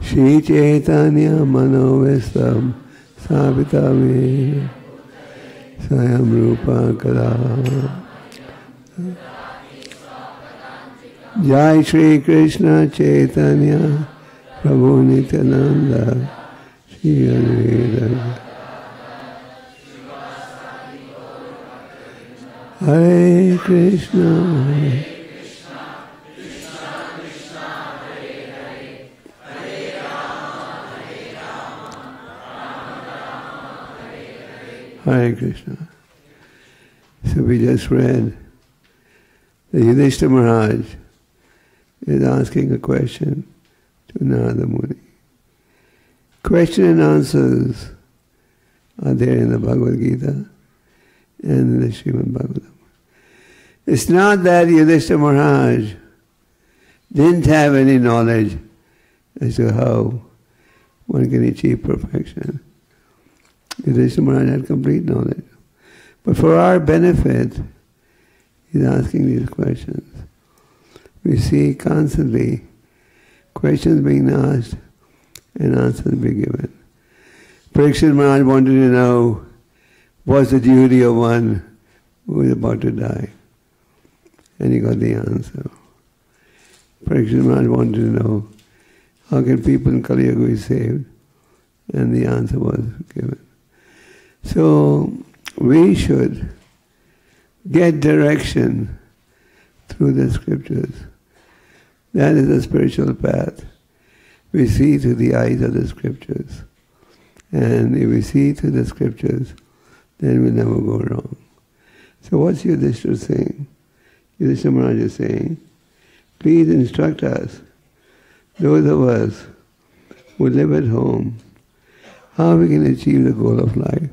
Shri Chaitanya Manovestam Savitamena Swayam Rupa Kada Jai Shri Krishna Chaitanya Prabhu Nityananda Shri Anugraha Hare Krishna Hare Krishna. So we just read that Yudhishthira Maharaj is asking a question to Narada Muni. Question and answers are there in the Bhagavad Gita and in the Srimad Bhagavatam. It's not that Yudhishthira Maharaj didn't have any knowledge as to how one can achieve perfection. Yudhishthira Maharaj had complete knowledge. But for our benefit, he's asking these questions. We see constantly questions being asked and answers being given. Parikshit Maharaj wanted to know what's the duty of one who is about to die. And he got the answer. Parikshit Maharaj wanted to know how can people in Kali Yuga be saved? And the answer was given. So we should get direction through the scriptures. That is the spiritual path. We see through the eyes of the scriptures. And if we see through the scriptures, then we'll never go wrong. So what's Yudhishthira saying? Yudhishthira Maharaj is saying, please instruct us, those of us who live at home, how we can achieve the goal of life.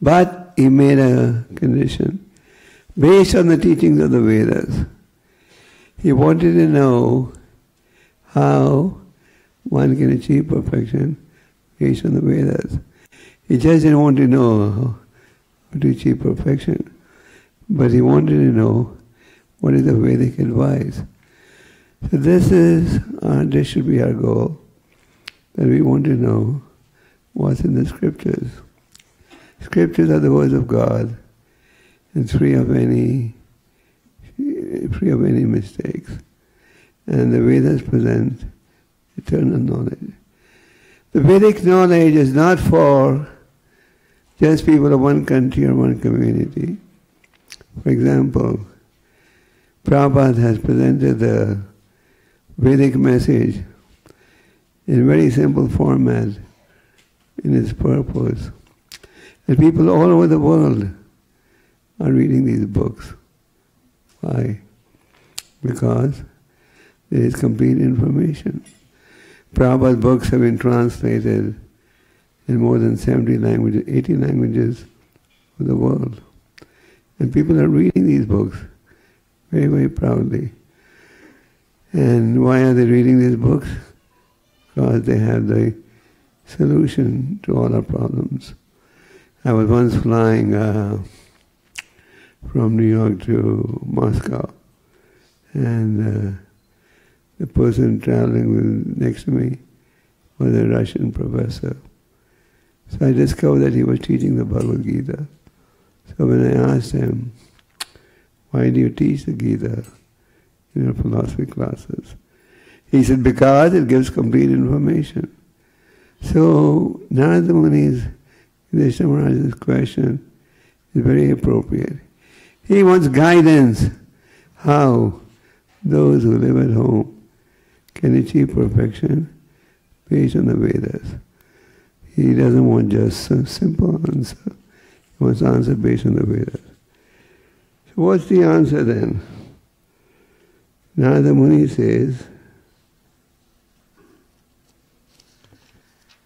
But he made a condition. based on the teachings of the Vedas. He wanted to know how one can achieve perfection based on the Vedas. He just didn't want to know how to achieve perfection, but he wanted to know what is the Vedic advice. So this should be our goal, that we want to know what's in the scriptures. Scriptures are the words of God, and free of any mistakes. And the Vedas present eternal knowledge. The Vedic knowledge is not for just people of one country or one community. For example, Prabhupada has presented the Vedic message in very simple format in its purpose. And people all over the world are reading these books. Why? Because there is complete information. Prabhupada's books have been translated in more than 70 languages, 80 languages of the world. And people are reading these books very, very proudly. And why are they reading these books? Because they have the solution to all our problems. I was once flying from New York to Moscow, and the person traveling next to me was a Russian professor. So I discovered that he was teaching the Bhagavad Gita. So when I asked him, why do you teach the Gita in your philosophy classes? He said, because it gives complete information. So Narada Muni's, Yudhishthira Maharaj's question is very appropriate. He wants guidance how those who live at home can achieve perfection based on the Vedas. He doesn't want just a simple answer. He wants answer based on the Vedas. So what's the answer then? Narada Muni says,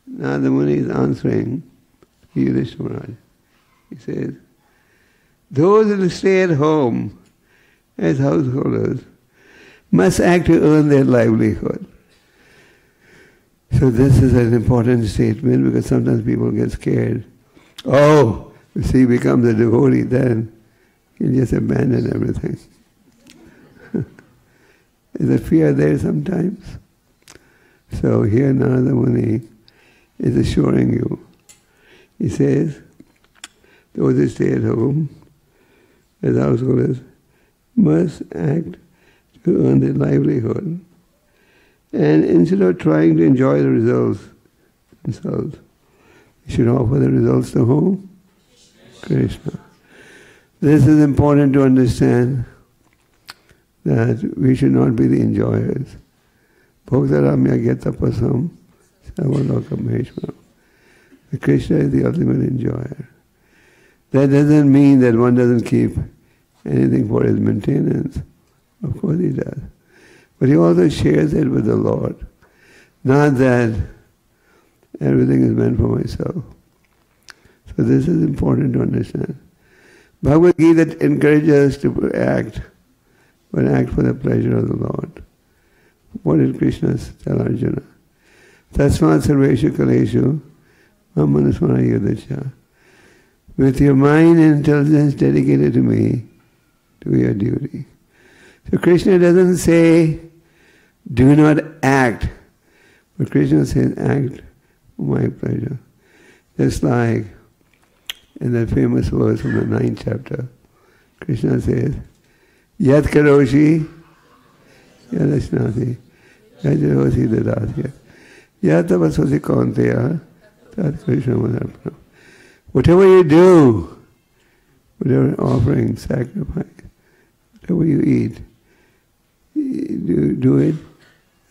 Narada Muni is answering Yudhishthira Maharaj. He says, those who stay at home as householders must act to earn their livelihood. So this is an important statement because sometimes people get scared. Oh, if he becomes a devotee, then he'll just abandon everything. Is a fear there sometimes? So here Narada Muni is assuring you. He says, those who stay at home as householders must act to earn their livelihood. And instead of trying to enjoy the results themselves, you should offer the results to whom? Krishna. This is important to understand, that we should not be the enjoyers. Bhoktaramya getapasam savaloka maheshwaram. Krishna is the ultimate enjoyer. That doesn't mean that one doesn't keep anything for his maintenance. Of course he does. But he also shares it with the Lord. Not that everything is meant for myself. So this is important to understand. Bhagavad Gita encourages us to act, but act for the pleasure of the Lord. What did Krishna tell Arjuna? Tasmat sarveshu kaleshu mamanasmara yudhasya. With your mind and intelligence dedicated to me, do your duty. So Krishna doesn't say, do not act. But Krishna says, act for my pleasure. Just like in that famous verse from the 9th chapter, Krishna says, Yat karoshi yadashnati yajarosi dadasya yat tavasosi kaunteya tat Krishna madarpanam. Whatever you do, whatever offering, sacrifice, whatever you eat, do it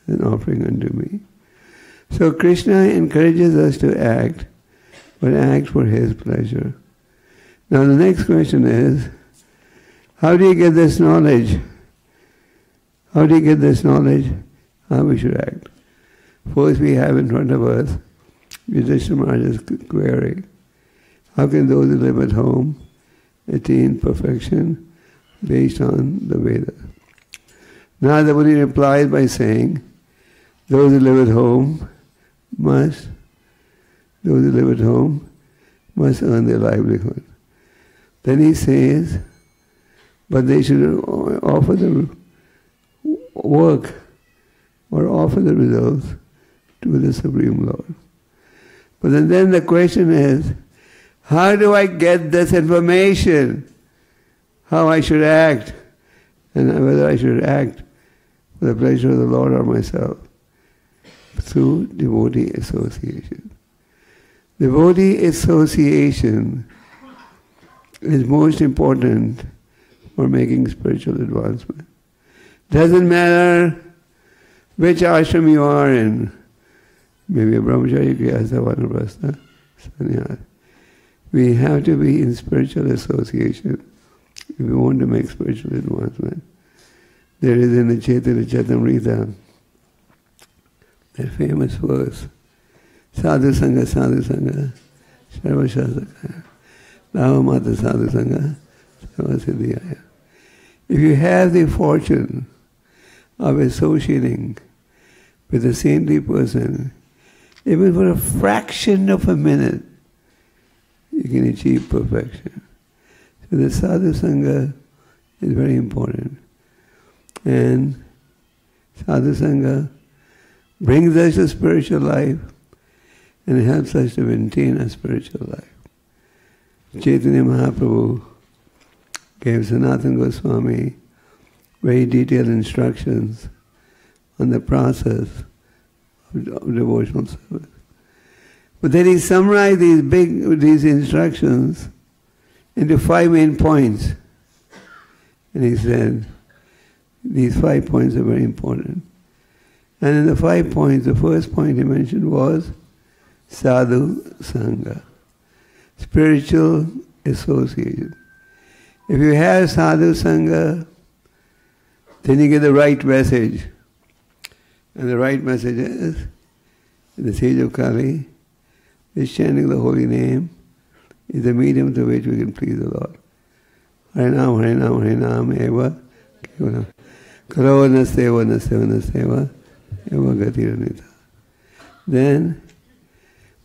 as an offering unto me. So Krishna encourages us to act, but act for his pleasure. Now the next question is, how do you get this knowledge? How do you get this knowledge? How we should act? First we have in front of us Yudhishthira Maharaj's query. How can those who live at home attain perfection based on the Veda. Narada Muni replied by saying, those who live at home must earn their livelihood. Then he says, but they should offer the work or offer the results to the Supreme Lord. But then the question is, how do I get this information? How I should act, and whether I should act for the pleasure of the Lord or myself? Through devotee association. Devotee association is most important for making spiritual advancement. Doesn't matter which ashram you are in, maybe a brahmachari, grihastha, vanaprastha, sannyas. We have to be in spiritual association if we want to make spiritual advancement. There is in the Chaitanya Charitamrita that famous verse, Sadhu Sangha, Sarva Shastakaya, Lava Mata Sadhu Sangha, Sarva Siddhiyaya. If you have the fortune of associating with a saintly person, even for a fraction of a minute, you can achieve perfection. So the Sadhu Sangha is very important. And Sadhu Sangha brings us to spiritual life and helps us to maintain a spiritual life. Chaitanya Mahaprabhu gave Sanatana Goswami very detailed instructions on the process of devotional service. But then he summarized these instructions into 5 main points. And he said, these 5 points are very important. And in the 5 points, the first point he mentioned was Sadhu Sangha, spiritual association. If you have Sadhu Sangha, then you get the right message. And the right message is, in the stage of Kali, is chanting the holy name is the medium through which we can please the Lord. Harinam, Harinam, Harinam, Eva, Kevalam. Karo Naseva, Naseva, Naseva, Eva Gatiranita. Then,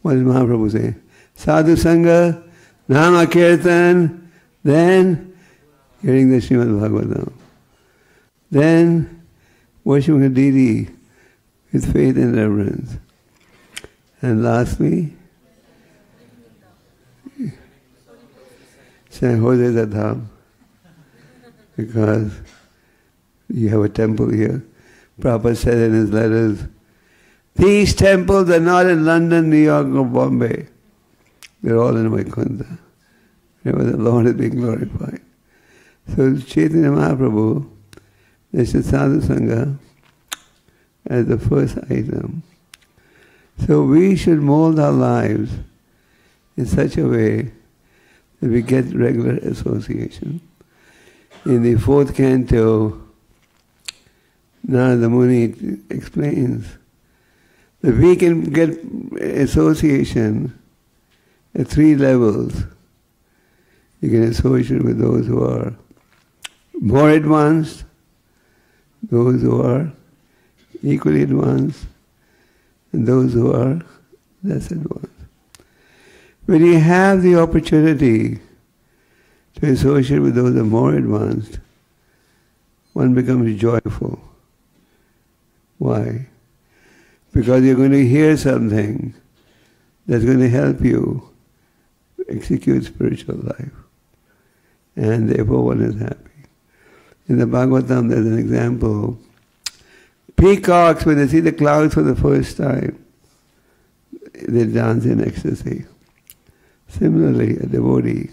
what does Mahaprabhu say? Sadhu Sangha, Nama Kirtan, then hearing the Srimad Bhagavatam. Then worshiping a deity with faith and reverence. And lastly, saying Hode Dham, because you have a temple here. Prabhupada said in his letters, these temples are not in London, New York or Bombay. They're all in Vaikuntha, where the Lord is being glorified. So Chaitanya Mahaprabhu, they said Sadhu Sangha as the first item. So we should mold our lives in such a way that we get regular association. In the 4th canto, Narada Muni explains that we can get association at 3 levels. You can associate with those who are more advanced, those who are equally advanced, and those who are less advanced. When you have the opportunity to associate with those who are more advanced, one becomes joyful. Why? Because you're going to hear something that's going to help you execute spiritual life. And therefore one is happy. In the Bhagavatam there's an example. Peacocks, when they see the clouds for the first time, they dance in ecstasy. Similarly, a devotee,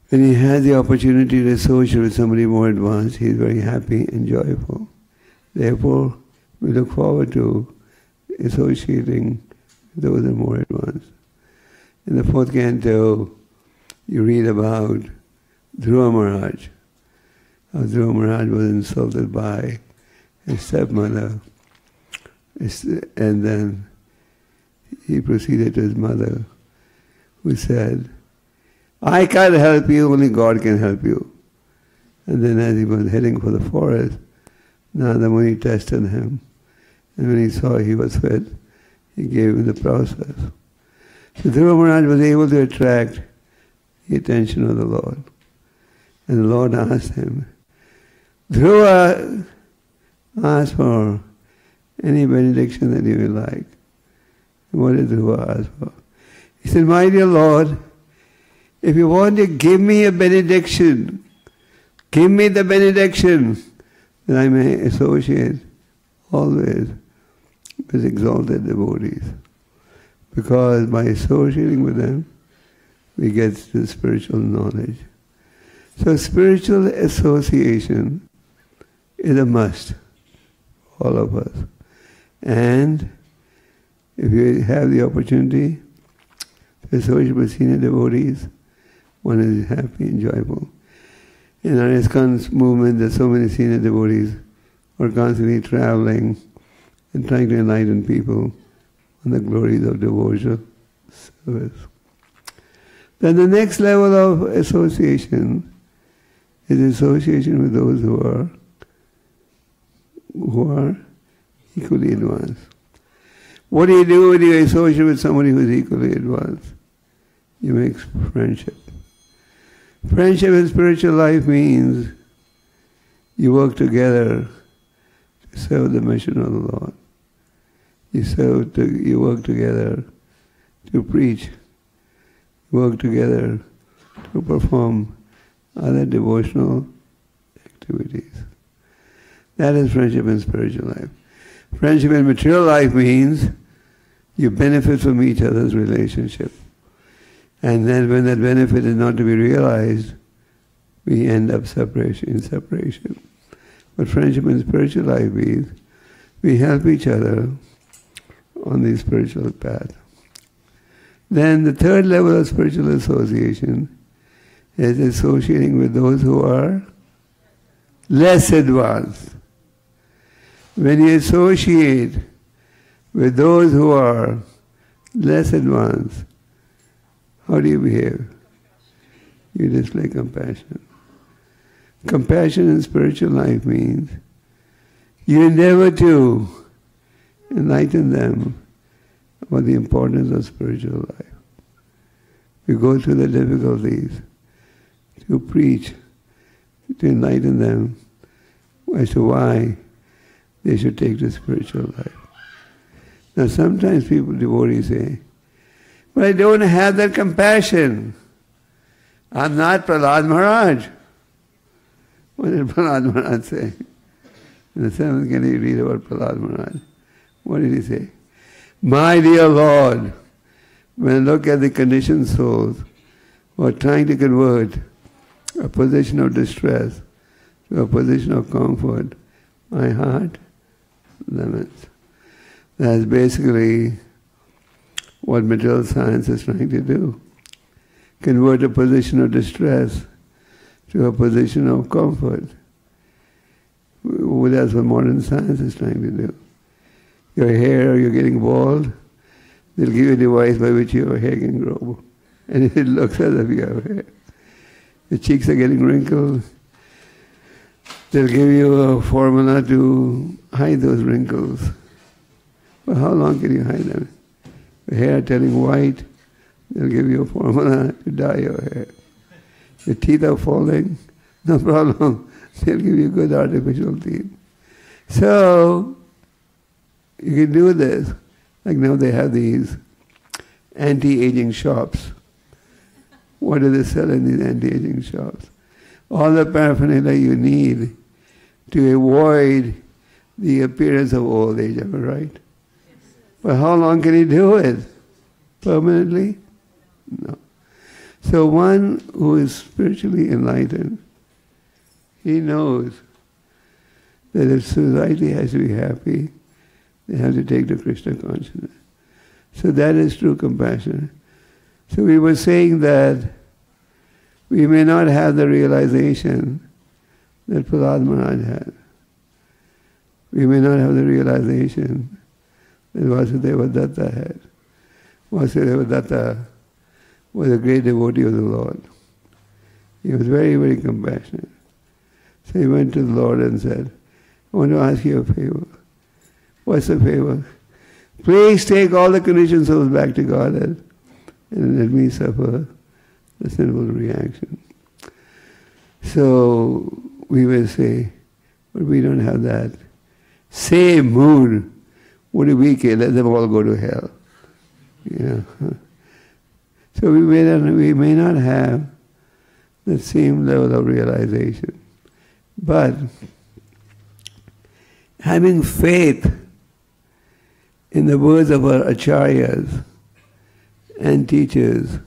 when he has the opportunity to associate with somebody more advanced, he is very happy and joyful. Therefore, we look forward to associating with those who are more advanced. In the 4th canto, you read about Dhruva Maharaj. How Dhruva Maharaj was insulted by his stepmother, and then he proceeded to his mother, who said, I can't help you, only God can help you. And then as he was heading for the forest, Narada Muni tested him. And when he saw he was fit, he gave him the process. So Dhruva Maharaj was able to attract the attention of the Lord. And the Lord asked him, Dhruva, ask for any benediction that you would like. And what did Dhruva ask for? He said, my dear Lord, if you want to give me a benediction, give me the benediction that I may associate always with exalted devotees. Because by associating with them, we get the spiritual knowledge. So spiritual association is a must, all of us. And if you have the opportunity to associate with senior devotees, one is happy and joyful. In our ISKCON movement, there's so many senior devotees who are constantly traveling and trying to enlighten people on the glories of devotional service. Then the next level of association is association with those who are equally advanced. What do you do when you associate with somebody who is equally advanced? You make friendship. Friendship in spiritual life means you work together to serve the mission of the Lord. You work together to preach. You work together to perform other devotional activities. That is friendship in spiritual life. Friendship in material life means you benefit from each other's relationship. And then when that benefit is not to be realized, we end up in separation. But friendship in spiritual life means we help each other on the spiritual path. Then the third level of spiritual association is associating with those who are less advanced. When you associate with those who are less advanced, how do you behave? You display compassion. Compassion in spiritual life means you endeavor to enlighten them about the importance of spiritual life. You go through the difficulties to preach, to enlighten them as to why they should take the spiritual life. Now sometimes devotees say, but I don't have that compassion. I'm not Prahlad Maharaj. What did Prahlad Maharaj say? In the 7th canto you read about Prahlad Maharaj. What did he say? My dear Lord, when I look at the conditioned souls who are trying to convert a position of distress to a position of comfort, my heart laments. That's basically what material science is trying to do. Convert a position of distress to a position of comfort. That's what modern science is trying to do. Your hair, you're getting bald, they'll give you a device by which your hair can grow. And it looks as if you have hair. Your cheeks are getting wrinkled, they'll give you a formula to hide those wrinkles. But how long can you hide them? Your hair turning white, they'll give you a formula to dye your hair. Your teeth are falling, no problem. They'll give you good artificial teeth. So, you can do this. Like now they have these anti-aging shops. What do they sell in these anti-aging shops? All the paraphernalia you need to avoid the appearance of old age, am I right? But how long can you do it? Permanently? No. So one who is spiritually enlightened, he knows that if society has to be happy, they have to take the Krishna consciousness. So that is true compassion. So we were saying that we may not have the realization that Prahlad Maharaj had. We may not have the realization that Vasudeva Datta had. Vasudeva Datta was a great devotee of the Lord. He was very, very compassionate. So he went to the Lord and said, I want to ask you a favor. What's the favor? Please take all the conditioned souls back to Godhead and let me suffer the sinful reaction. So we will say, but we don't have that same mood. What do we care? Let them all go to hell. Yeah. So we may not have the same level of realization. But having faith in the words of our acharyas and teachers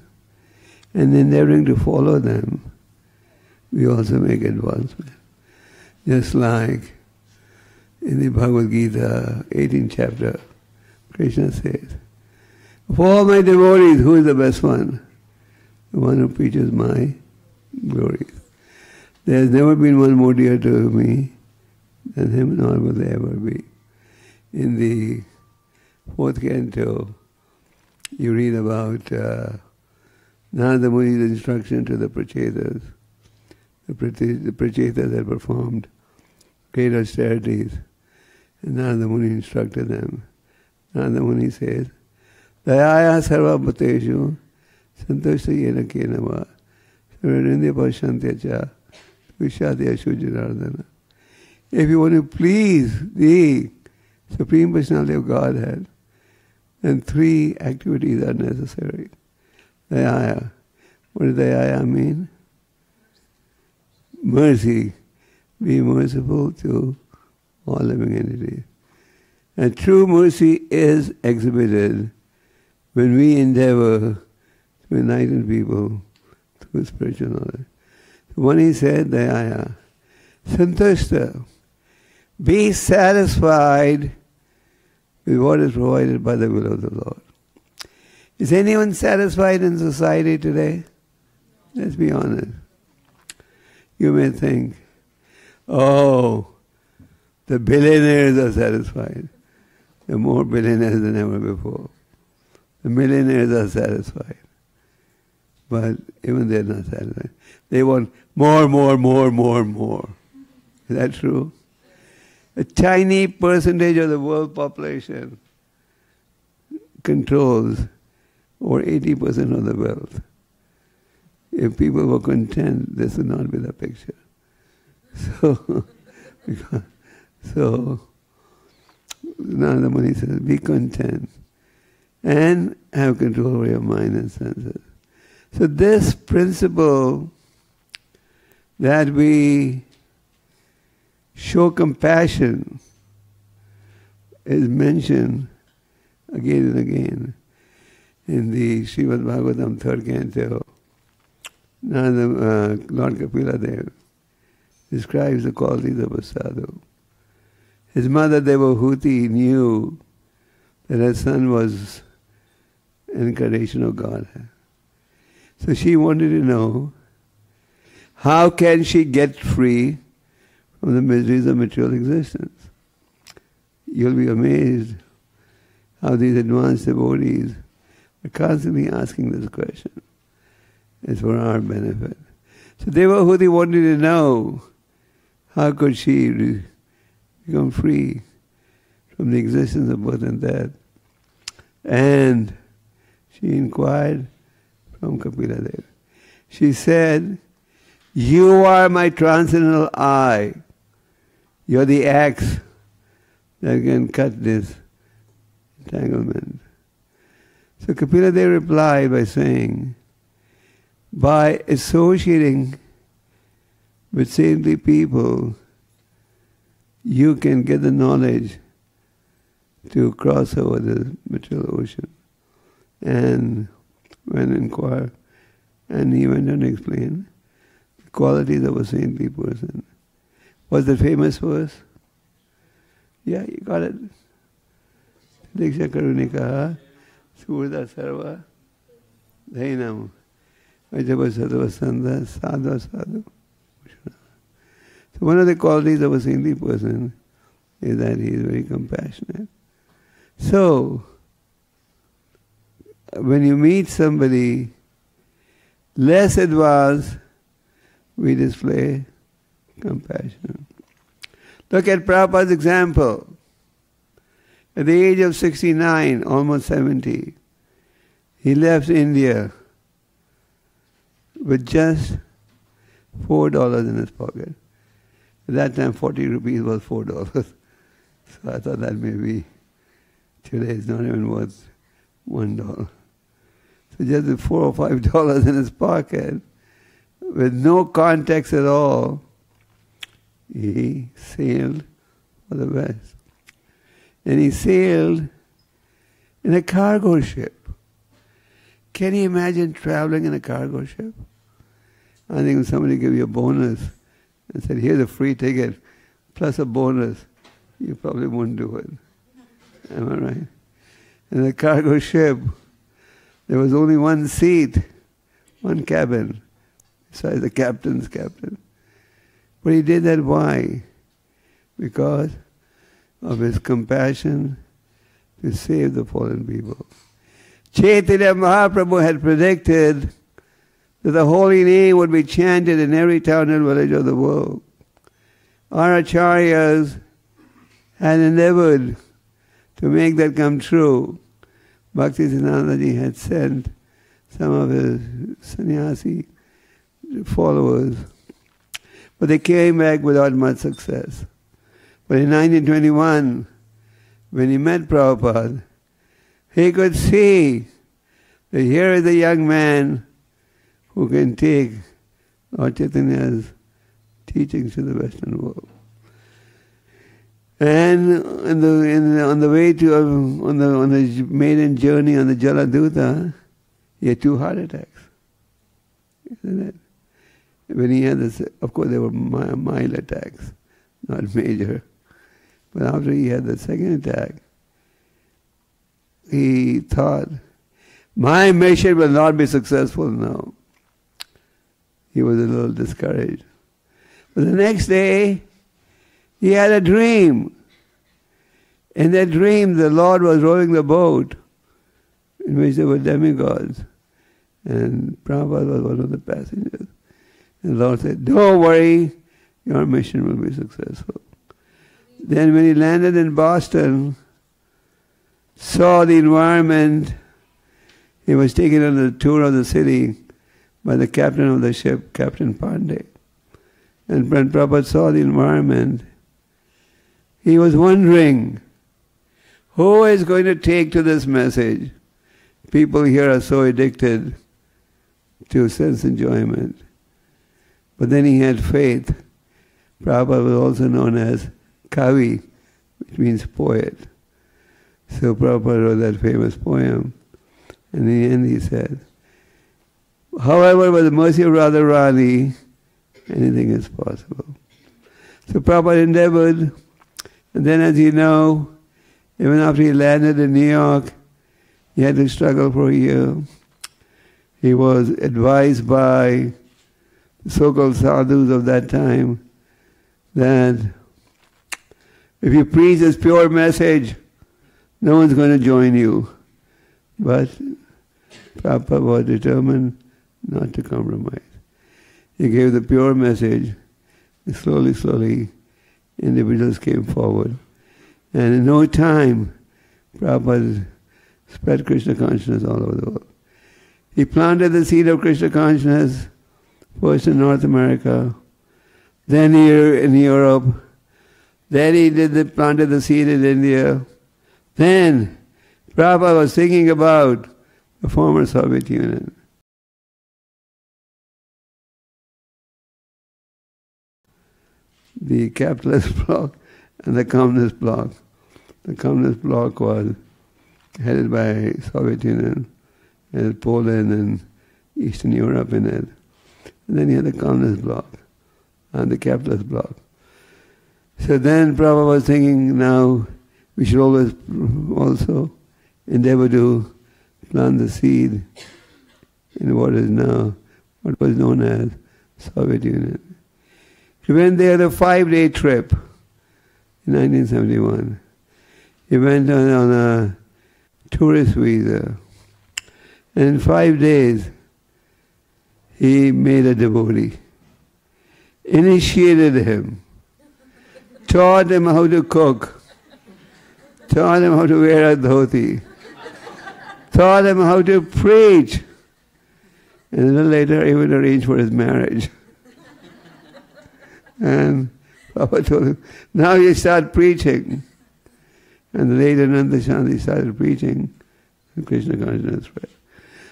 and endeavoring to follow them, we also make advancement. Just like in the Bhagavad Gita, 18th chapter, Krishna says, of all my devotees, who is the best one? The one who preaches my glories. There has never been one more dear to me than him, nor will there ever be. In the 4th canto, you read about Narada Muni's instruction to the Prachetas. The Prachetas had performed great austerities, and Narada Muni instructed them. Narada Muni says, Dayaya sarva bhuteshu santushta yena kena va sarvarindya pashyantya vishadya shujanardana. If you want to please the Supreme Personality of Godhead, then 3 activities are necessary. Dayaya. What does Dayaya mean? Mercy. Be merciful to all living entities. And true mercy is exhibited when we endeavor to enlighten people through spiritual knowledge. So when he said, Dayaya, Santushta, be satisfied with what is provided by the will of the Lord. Is anyone satisfied in society today? Let's be honest. You may think, oh, the billionaires are satisfied. There are more billionaires than ever before. The millionaires are satisfied. But even they're not satisfied. They want more, more, more, more, more. Is that true? A tiny percentage of the world population controls over 80% of the wealth. If people were content, this would not be the picture. So Narada Muni says, be content and have control over your mind and senses. So this principle that we show compassion is mentioned again and again in the Srimad Bhagavatam 3rd canto. Lord Kapila Dev describes the qualities of a sadhu. His mother Devahuti knew that her son was an incarnation of God. So she wanted to know, how can she get free from the miseries of material existence? You'll be amazed how these advanced devotees are constantly asking this question. It's for our benefit. So Devahuti wanted to know, how could she become free from the existence of birth and death? And she inquired from Kapila Dev. She said, you are my transcendental eye. You're the axe that can cut this entanglement. So Kapila Dev replied by saying, by associating with saintly people, you can get the knowledge to cross over the material ocean. And when inquired, and he went on to explain the qualities of a saintly person. What's the famous verse? Yeah, you got it. Diksha Karunika, Surda Sarva, Dhainam, Vajjava Sadhava Sandha, Sadhva Sadhu. So one of the qualities of a saintly person is that he is very compassionate. So, when you meet somebody less advanced, we display compassion. Look at Prabhupada's example. At the age of 69, almost 70, he left India with just $4 in his pocket. At that time, 40 rupees was $4. So I thought that maybe today it's not even worth $1. So just with $4 or $5 in his pocket, with no context at all, he sailed for the West. And he sailed in a cargo ship. Can you imagine traveling in a cargo ship? I think if somebody gave you a bonus and said, here's a free ticket plus a bonus, you probably wouldn't do it. Am I right? In the cargo ship, there was only one seat, one cabin, besides the captain's cabin. But he did that why? Because of his compassion to save the fallen people. Chaitanya Mahaprabhu had predicted that the holy name would be chanted in every town and village of the world. Our acharyas had endeavored to make that come true. Bhakti Siddhantaji had sent some of his sannyasi followers, but they came back without much success. But in 1921, when he met Prabhupada, he could see that here is a young man who can take Lord Chaitanya's teachings to the Western world. And on the way to on the maiden journey on the Jaladuta, he had 2 heart attacks. Isn't it? When he had this, of course, they were mild attacks, not major. But after he had the second attack, he thought, my mission will not be successful now. He was a little discouraged. But the next day, he had a dream. In that dream, the Lord was rowing the boat in which there were demigods. And Prabhupada was one of the passengers. And the Lord said, don't worry, your mission will be successful. Then when he landed in Boston, saw the environment, he was taken on a tour of the city by the captain of the ship, Captain Pandey. And when Prabhupada saw the environment, he was wondering, who is going to take to this message? People here are so addicted to sense enjoyment. But then he had faith. Prabhupada was also known as Kavi, which means poet. So Prabhupada wrote that famous poem. And in the end he said, however, with the mercy of Radharani, anything is possible. So Prabhupada endeavored, and then as you know, even after he landed in New York, he had to struggle for a year. He was advised by the so-called sadhus of that time that if you preach this pure message, no one's going to join you. But Prabhupada was determined not to compromise. He gave the pure message, and slowly, individuals came forward. And in no time, Prabhupada spread Krishna consciousness all over the world. He planted the seed of Krishna consciousness first in North America, then here in Europe, then he planted the seed in India. Then Prabhupada was thinking about the former Soviet Union. The capitalist bloc and the communist bloc. The communist bloc was headed by Soviet Union, and Poland and Eastern Europe in it. And then you had the communist bloc and the capitalist bloc. So then Prabhupada was thinking, now we should always also endeavor to plant the seed in what is now, what was known as Soviet Union. He went there on a 5-day trip in 1971. He went on a tourist visa. And in 5 days, he made a devotee. initiated him, taught him how to cook, taught him how to wear a dhoti, taught him how to preach, and a little later even arranged for his marriage. And Papa told him, now you start preaching. And later Nanda Shanti started preaching, and Krishna consciousness spread.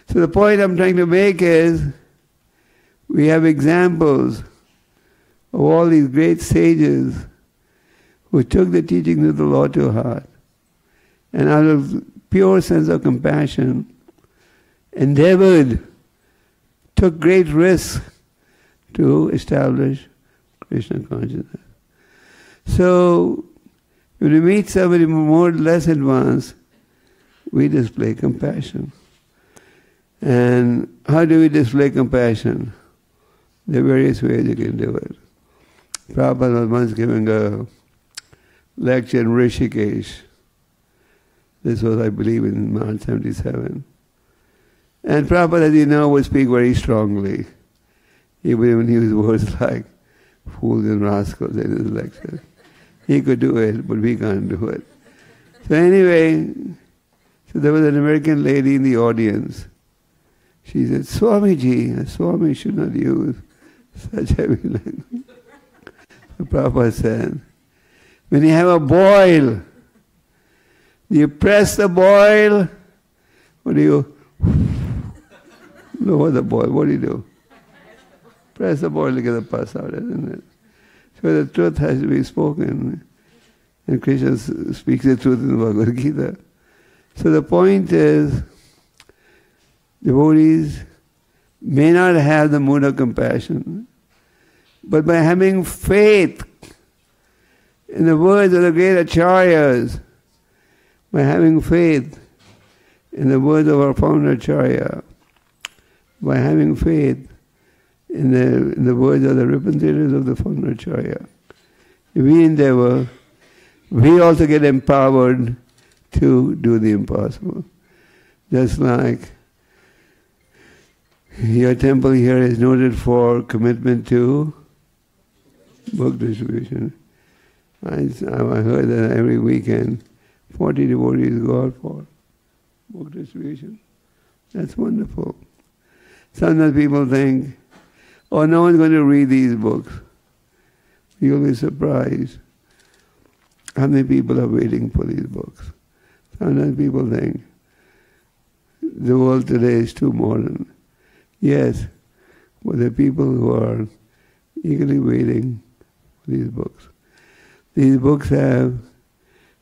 So the point I'm trying to make is, we have examples of all these great sages who took the teachings of the Lord to heart, and out of pure sense of compassion, endeavored, took great risks to establish Krishna consciousness. So, when we meet somebody more or less advanced, we display compassion. And how do we display compassion? There are various ways you can do it. Prabhupada was once giving a lecture in Rishikesh. This was, I believe, in March 77. And Prabhupada, as you know, would speak very strongly. He would even use words like fools and rascals in his lecture. He could do it, but we can't do it. So anyway, so there was an American lady in the audience. She said, Swamiji, a Swami should not use such heavy language. So Prabhupada said, when you have a boil, you press the boil, or do you lower the boil? What do? Press the boil to get the pus out, isn't it? So the truth has to be spoken. And Krishna speaks the truth in the Bhagavad Gita. So the point is, devotees may not have the mood of compassion, but by having faith in the words of the great acharyas, by having faith in the words of our founder Acharya, by having faith in the words of the representatives of the founder Acharya, we endeavor, we also get empowered to do the impossible. Just like your temple here is noted for commitment to book distribution. I heard that every weekend 40 devotees go out for book distribution. That's wonderful. Sometimes people think, oh, no one's going to read these books. You'll be surprised how many people are waiting for these books. Sometimes people think the world today is too modern. Yes, but there are people who are eagerly waiting for these books. These books have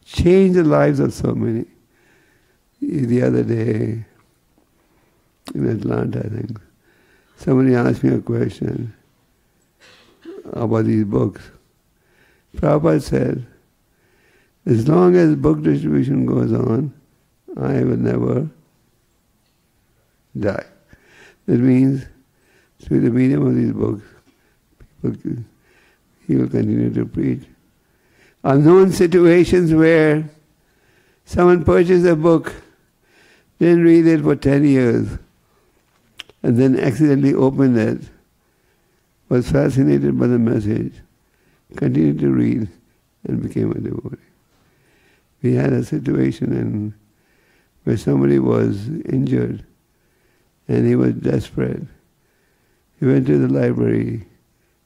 changed the lives of so many. The other day, in Atlanta, I think, somebody asked me a question about these books. Prabhupada said, as long as book distribution goes on, I will never die. That means, through the medium of these books, he will continue to preach. I've known situations where someone purchased a book, didn't read it for 10 years, and then accidentally opened it, was fascinated by the message, continued to read, and became a devotee. We had a situation where somebody was injured, and he was desperate. He went to the library,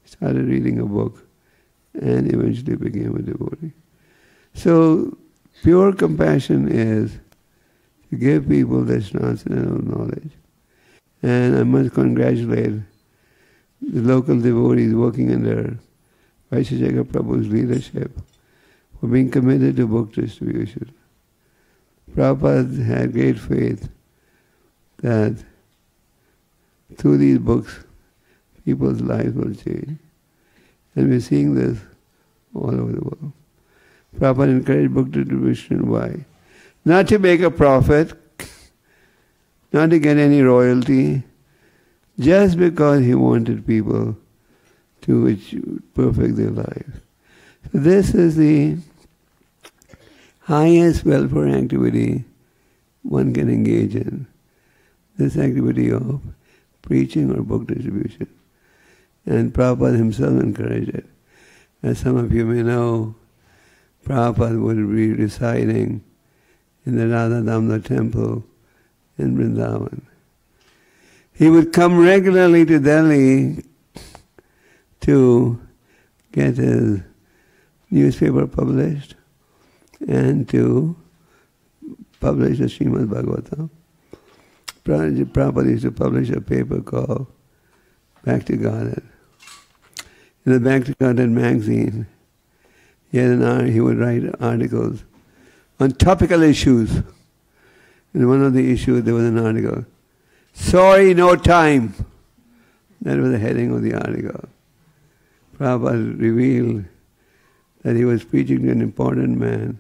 started reading a book, and eventually became a devotee. So, pure compassion is to give people this transcendental knowledge. And I must congratulate the local devotees working under Vaisheshika Prabhu's leadership for being committed to book distribution. Prabhupada had great faith that through these books, people's lives will change. And we're seeing this all over the world. Prabhupada encouraged book distribution. Why? Not to make a profit, not to get any royalty, just because he wanted people to perfect their lives. So this is the highest welfare activity one can engage in. This activity of preaching or book distribution. And Prabhupada himself encouraged it. As some of you may know, Prabhupada would be residing in the Radha Damodar temple in Vrindavan. He would come regularly to Delhi to get his newspaper published and to publish the Srimad Bhagavatam. Prabhupada used to publish a paper called Bhakti. In the Bhakti magazine, he would write articles on topical issues. In one of the issues there was an article, "Sorry, no time." That was the heading of the article. Prabhupada revealed that he was preaching to an important man.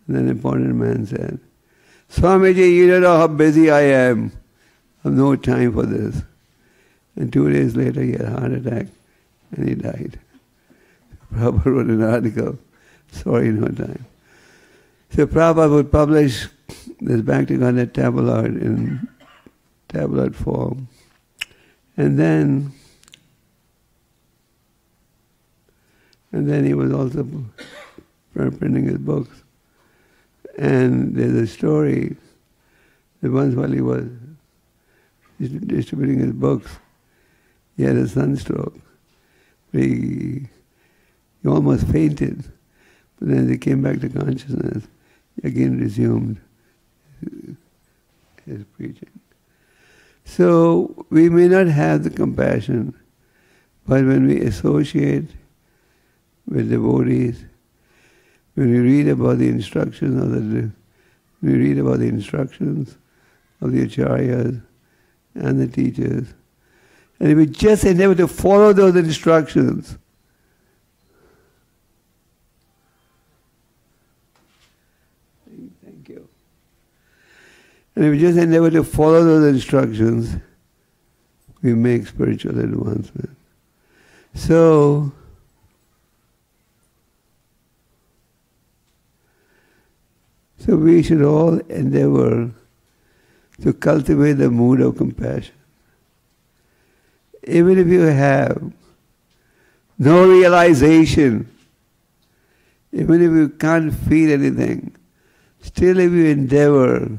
And that important man said, "Swamiji, you don't know how busy I am. I have no time for this." And 2 days later he had a heart attack and he died. Prabhupada wrote an article, "Sorry, no time." So Prabhupada would publish this Bhakti tabloid in tabloid form. And then he was also printing his books. And there's a story that once while he was distributing his books, he had a sunstroke. He almost fainted, but then as he came back to consciousness, he again resumed his preaching. So we may not have the compassion, but when we associate with devotees, when we read about the instructions of the acharyas and the teachers, and if we just endeavor to follow those instructions, thank you. And if we just endeavor to follow those instructions, we make spiritual advancement. So we should all endeavor to cultivate the mood of compassion. Even if you have no realization, even if you can't feel anything, still if you endeavor,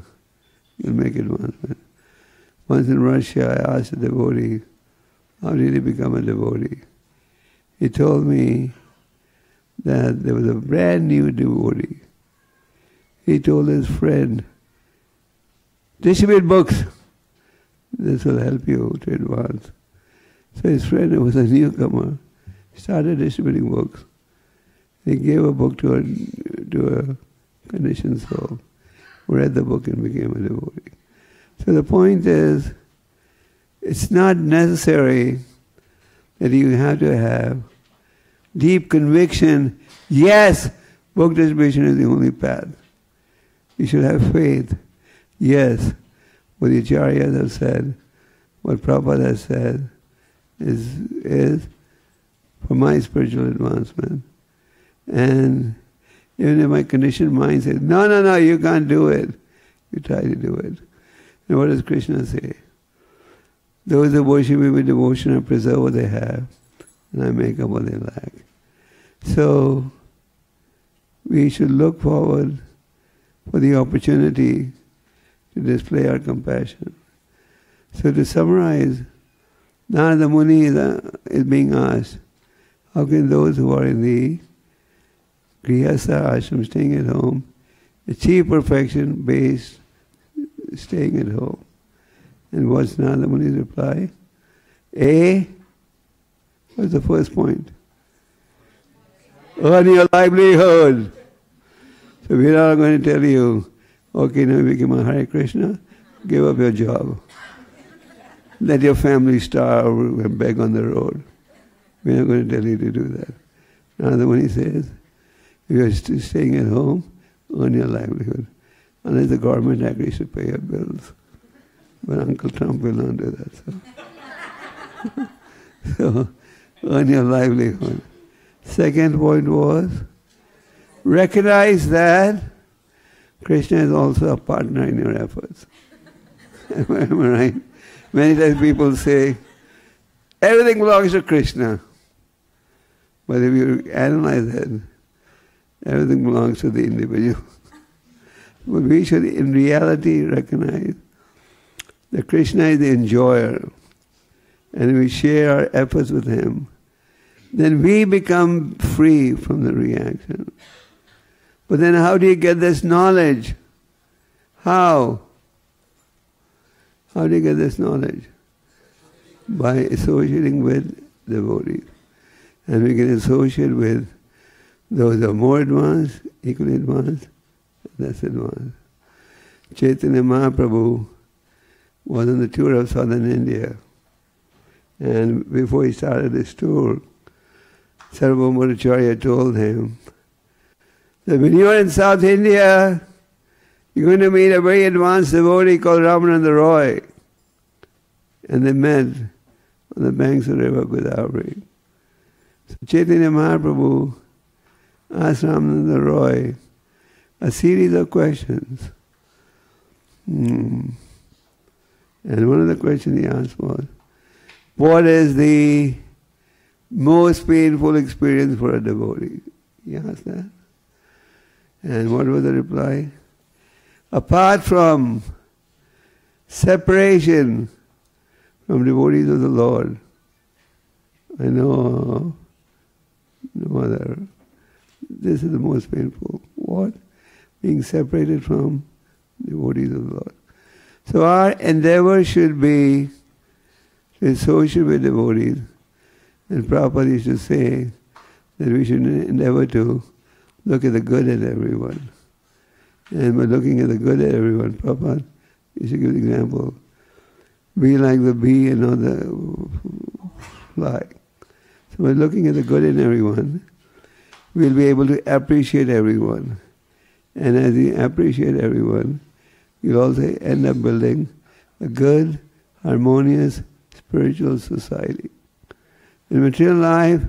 you'll make advancement. Once in Russia, I asked a devotee, how did he become a devotee? He told me that there was a brand new devotee. He told his friend, distribute books. This will help you to advance. So his friend, who was a newcomer, started distributing books. He gave a book to a conditioned soul, who read the book and became a devotee. So the point is, it's not necessary that you have to have deep conviction, yes, book distribution is the only path. You should have faith. Yes, what the acharyas have said, what Prabhupada has said, is for my spiritual advancement. And even if my conditioned mind says, no, you can't do it, you try to do it. And what does Krishna say? Those who worship me with devotion I preserve what they have, and I make up what they lack. So we should look forward for the opportunity to display our compassion. So to summarize, Narada Muni is being asked, how can those who are in the Grihastha ashram, staying at home, achieve perfection based staying at home? And what's Narada Muni's reply? What's the first point? Earn your livelihood. So we're not going to tell you, okay, now you become a Hare Krishna, give up your job. Let your family starve and beg on the road. We're not going to tell you to do that. Narada Muni says, if you're still staying at home, earn your livelihood. Unless the government agrees to pay your bills. But Uncle Trump will not do that. So earn your livelihood. Second point was, recognize that Krishna is also a partner in your efforts. Am I right? Many times people say, everything belongs to Krishna. But if you analyze it, everything belongs to the individual. But we should in reality recognize that Krishna is the enjoyer, and we share our efforts with him, then we become free from the reaction. But then how do you get this knowledge? How? How do you get this knowledge? By associating with devotees. And we can associate with those who are more advanced, equally advanced, less advanced. Chaitanya Mahaprabhu was on the tour of southern India. And before he started his tour, Sarvabhauma Acharya told him that when you're in South India, you're going to meet a very advanced devotee called Ramananda Roy. And they met on the banks of the river Godavari. So Chaitanya Mahaprabhu asked Ramananda Roy a series of questions. And one of the questions he asked was, what is the most painful experience for a devotee? He asked that. And what was the reply? Apart from separation from devotees of the Lord, I know no other. This is the most painful. What? Being separated from devotees of the Lord. So our endeavor should be to associate with devotees. And Prabhupada used to say that we should endeavor to look at the good in everyone. And by looking at the good in everyone, Prabhupada used to give the example, be like the bee and not the fly. So by looking at the good in everyone, we'll be able to appreciate everyone. And as we appreciate everyone, you'll also end up building a good, harmonious, spiritual society. In material life,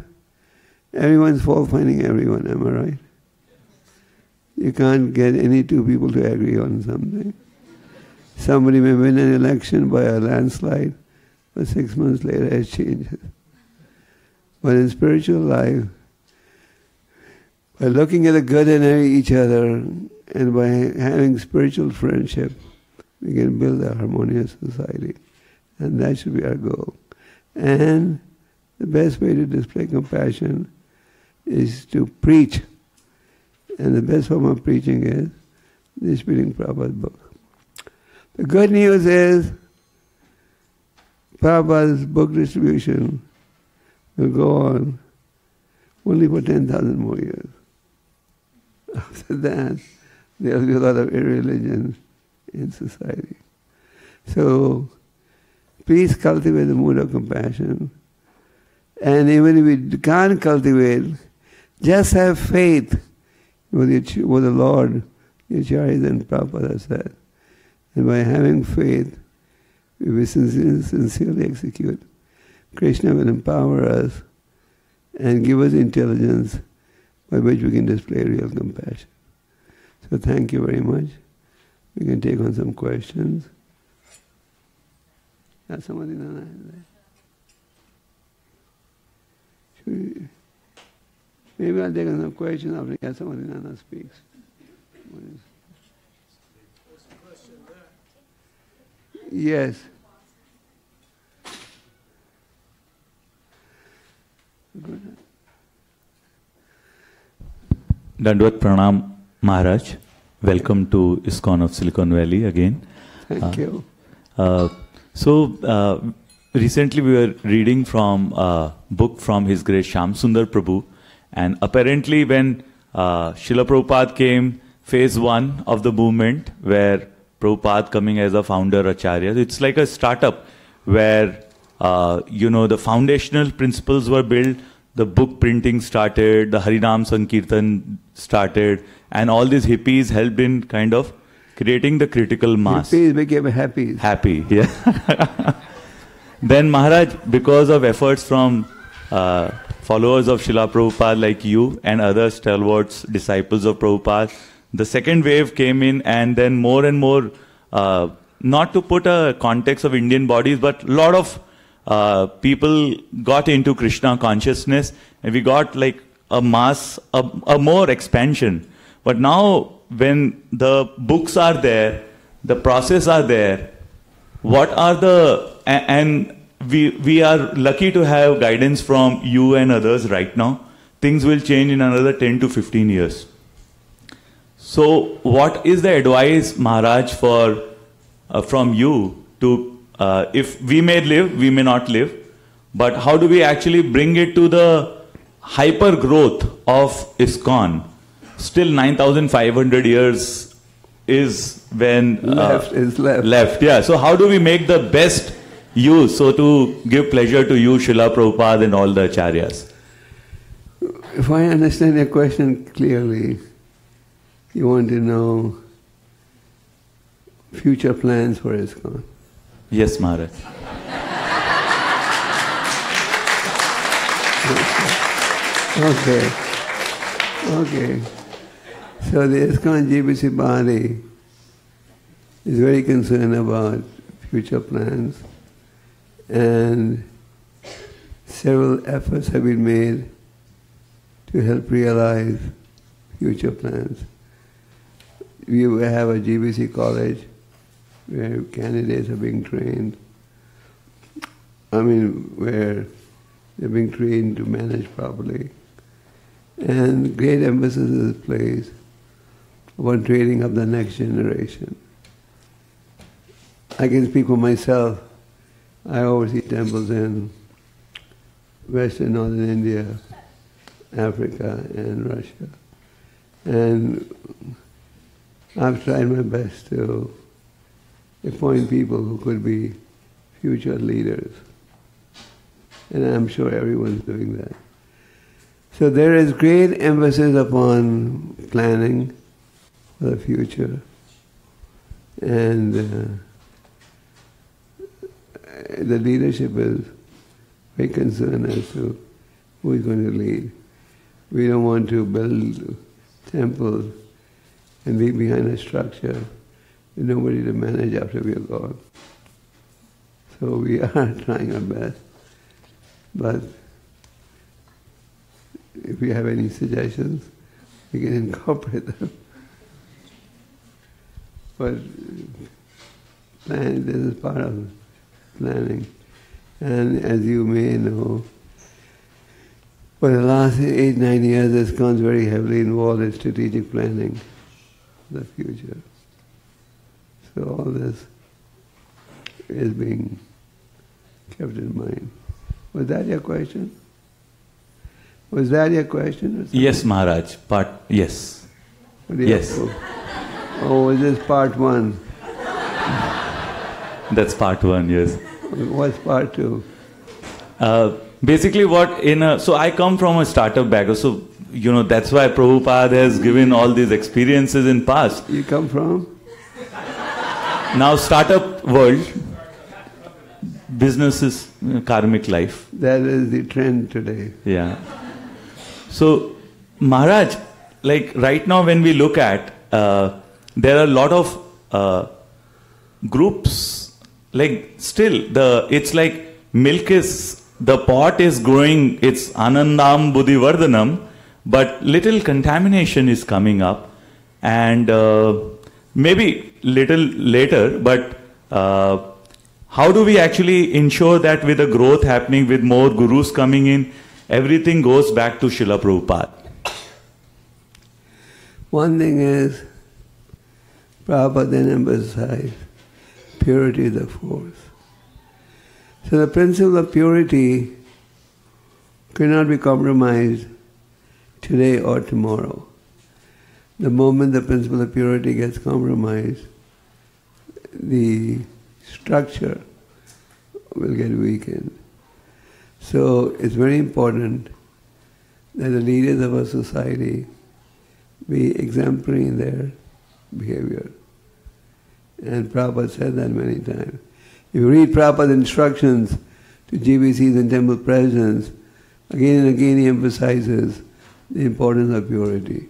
everyone's fault-finding everyone, am I right? You can't get any two people to agree on something. Somebody may win an election by a landslide, but 6 months later it changes. But in spiritual life, by looking at the good in each other and by having spiritual friendship, we can build a harmonious society. And that should be our goal. And the best way to display compassion is to preach. And the best form of preaching is this reading Prabhupada's book. The good news is Prabhupada's book distribution will go on only for 10,000 more years. After that, there will be a lot of irreligion in society. So, please cultivate the mood of compassion. And even if we can't cultivate, just have faith with the Lord, the Acharyas and Prabhupada said. And by having faith, we will sincerely execute. Krishna will empower us and give us intelligence by which we can display real compassion. So thank you very much. We can take on some questions. Has somebody done that? Maybe I'll take on some questions after somebody Nana speaks. Yes. Dandvat Pranam Maharaj. Welcome to ISKCON of Silicon Valley again. Thank you. Recently we were reading from a book from His Grace Shyam Sundar Prabhu, and apparently when Srila Prabhupada came, phase 1 of the movement, where Prabhupada coming as a founder Acharya, it's like a startup where the foundational principles were built, the book printing started, the Harinam Sankirtan started, and all these hippies helped in kind of creating the critical mass. Hippies became happy. Happy, yeah. Then Maharaj, because of efforts from followers of Srila Prabhupada like you and other stalwarts, disciples of Prabhupada, the second wave came in, and then more and more, not to put a context of Indian bodies, but a lot of people got into Krishna consciousness, and we got like a more expansion. But now, when the books are there, the process are there, what are the, and we are lucky to have guidance from you and others right now. Things will change in another 10 to 15 years. So what is the advice, Maharaj, for from you to, if we may live, we may not live, but how do we actually bring it to the hyper growth of ISKCON? Still 9,500 years is when left. Yeah. So how do we make the best use, so to give pleasure to you, Srila Prabhupada and all the acharyas? If I understand your question clearly, you want to know future plans for ISKCON. Yes, Maharaj. Okay. So the ISKCON GBC body is very concerned about future plans, and several efforts have been made to help realize future plans. We have a GBC college where candidates are being trained. Where they're being trained to manage properly. And great emphasis is placed upon training up the next generation. I can speak for myself. I oversee temples in Western Northern India, Africa, and Russia. And I've tried my best to appoint people who could be future leaders. And I'm sure everyone's doing that. So there is great emphasis upon planning for the future. And the leadership is very concerned as to who is going to lead. We don't want to build temples and be behind a structure with nobody to manage after we are gone. So we are trying our best. But if you have any suggestions, we can incorporate them. But this is part of planning. And as you may know, for the last 8-9 years, ISKCON is very heavily involved in strategic planning for the future. So all this is being kept in mind. Was that your question? Was that your question? Yes, Maharaj. Yes. Yes. Oh, was this part one? That's part one, yes. What's part two? Basically so I come from a startup background, so that's why Prabhupada has given all these experiences in past. You come from? Now startup world, business is karmic life. That is the trend today. Yeah. So Maharaj, like right now when we look at, there are a lot of groups, like still it's like milk is, the pot is growing, it's anandam buddhi vardhanam, but little contamination is coming up, and maybe little later, but how do we actually ensure that with the growth happening, with more gurus coming in, everything goes back to Srila Prabhupada? One thing is, Prabhupada then emphasized, purity is the force. So the principle of purity cannot be compromised today or tomorrow. The moment the principle of purity gets compromised, the structure will get weakened. So it's very important that the leaders of our society be exemplary in their behavior. And Prabhupada said that many times. If you read Prabhupada's instructions to GBCs and temple presidents, again and again he emphasizes the importance of purity.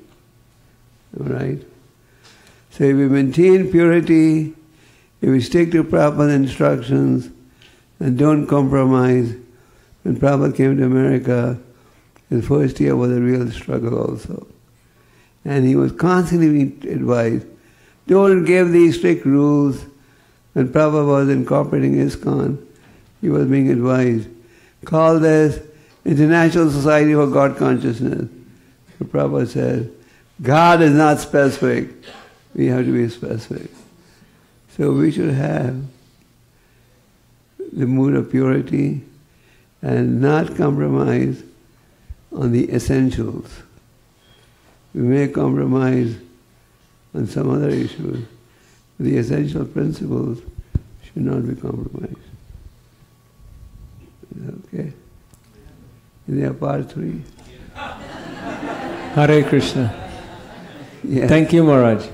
All right? So if we maintain purity, if we stick to Prabhupada's instructions, and don't compromise. When Prabhupada came to America, his first year was a real struggle also. And he was constantly being advised, don't give these strict rules. When Prabhupada was incorporating ISKCON, he was being advised, call this International Society for God Consciousness. So Prabhupada said, God is not specific. We have to be specific. So we should have the mood of purity and not compromise on the essentials. We may compromise on some other issues, but the essential principles should not be compromised. Okay? Is there part 3? Hare Krishna. Yes. Thank you, Maharaj.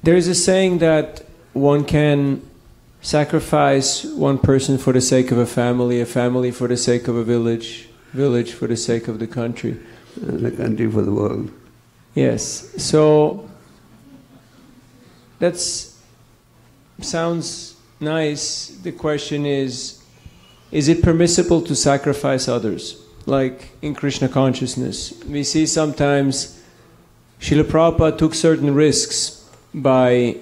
There is a saying that one can sacrifice one person for the sake of a family for the sake of a village for the sake of the country. And the country for the world. Yes. So that sounds nice. The question is it permissible to sacrifice others? Like in Krishna consciousness, we see sometimes Srila Prabhupada took certain risks by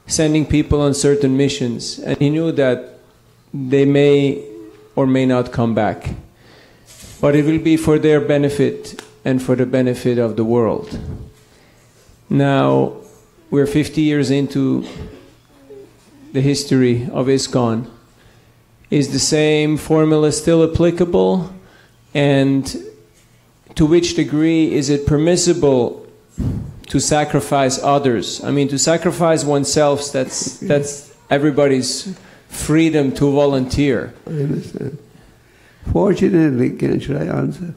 sending people on certain missions, and he knew that they may or may not come back. But it will be for their benefit and for the benefit of the world. Now, we're 50 years into the history of ISKCON. Is the same formula still applicable? And to which degree is it permissible to sacrifice others? I mean, to sacrifice oneself, that's everybody's freedom to volunteer. I understand. Fortunately, should I answer?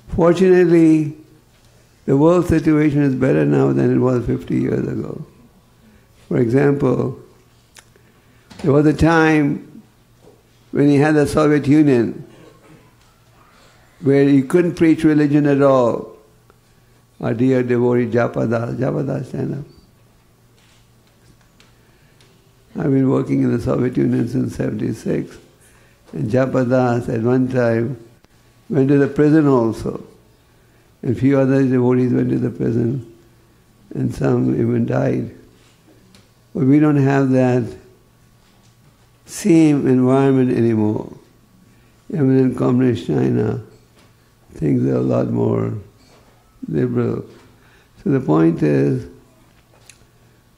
Fortunately, the world situation is better now than it was 50 years ago. For example, there was a time when you had the Soviet Union where you couldn't preach religion at all. Our dear devotee Japada, stand up. I've been working in the Soviet Union since 1976, and Japadas at one time went to the prison also. And a few other devotees went to the prison, and some even died. But we don't have that same environment anymore. Even in communist China, things are a lot more liberal. So the point is,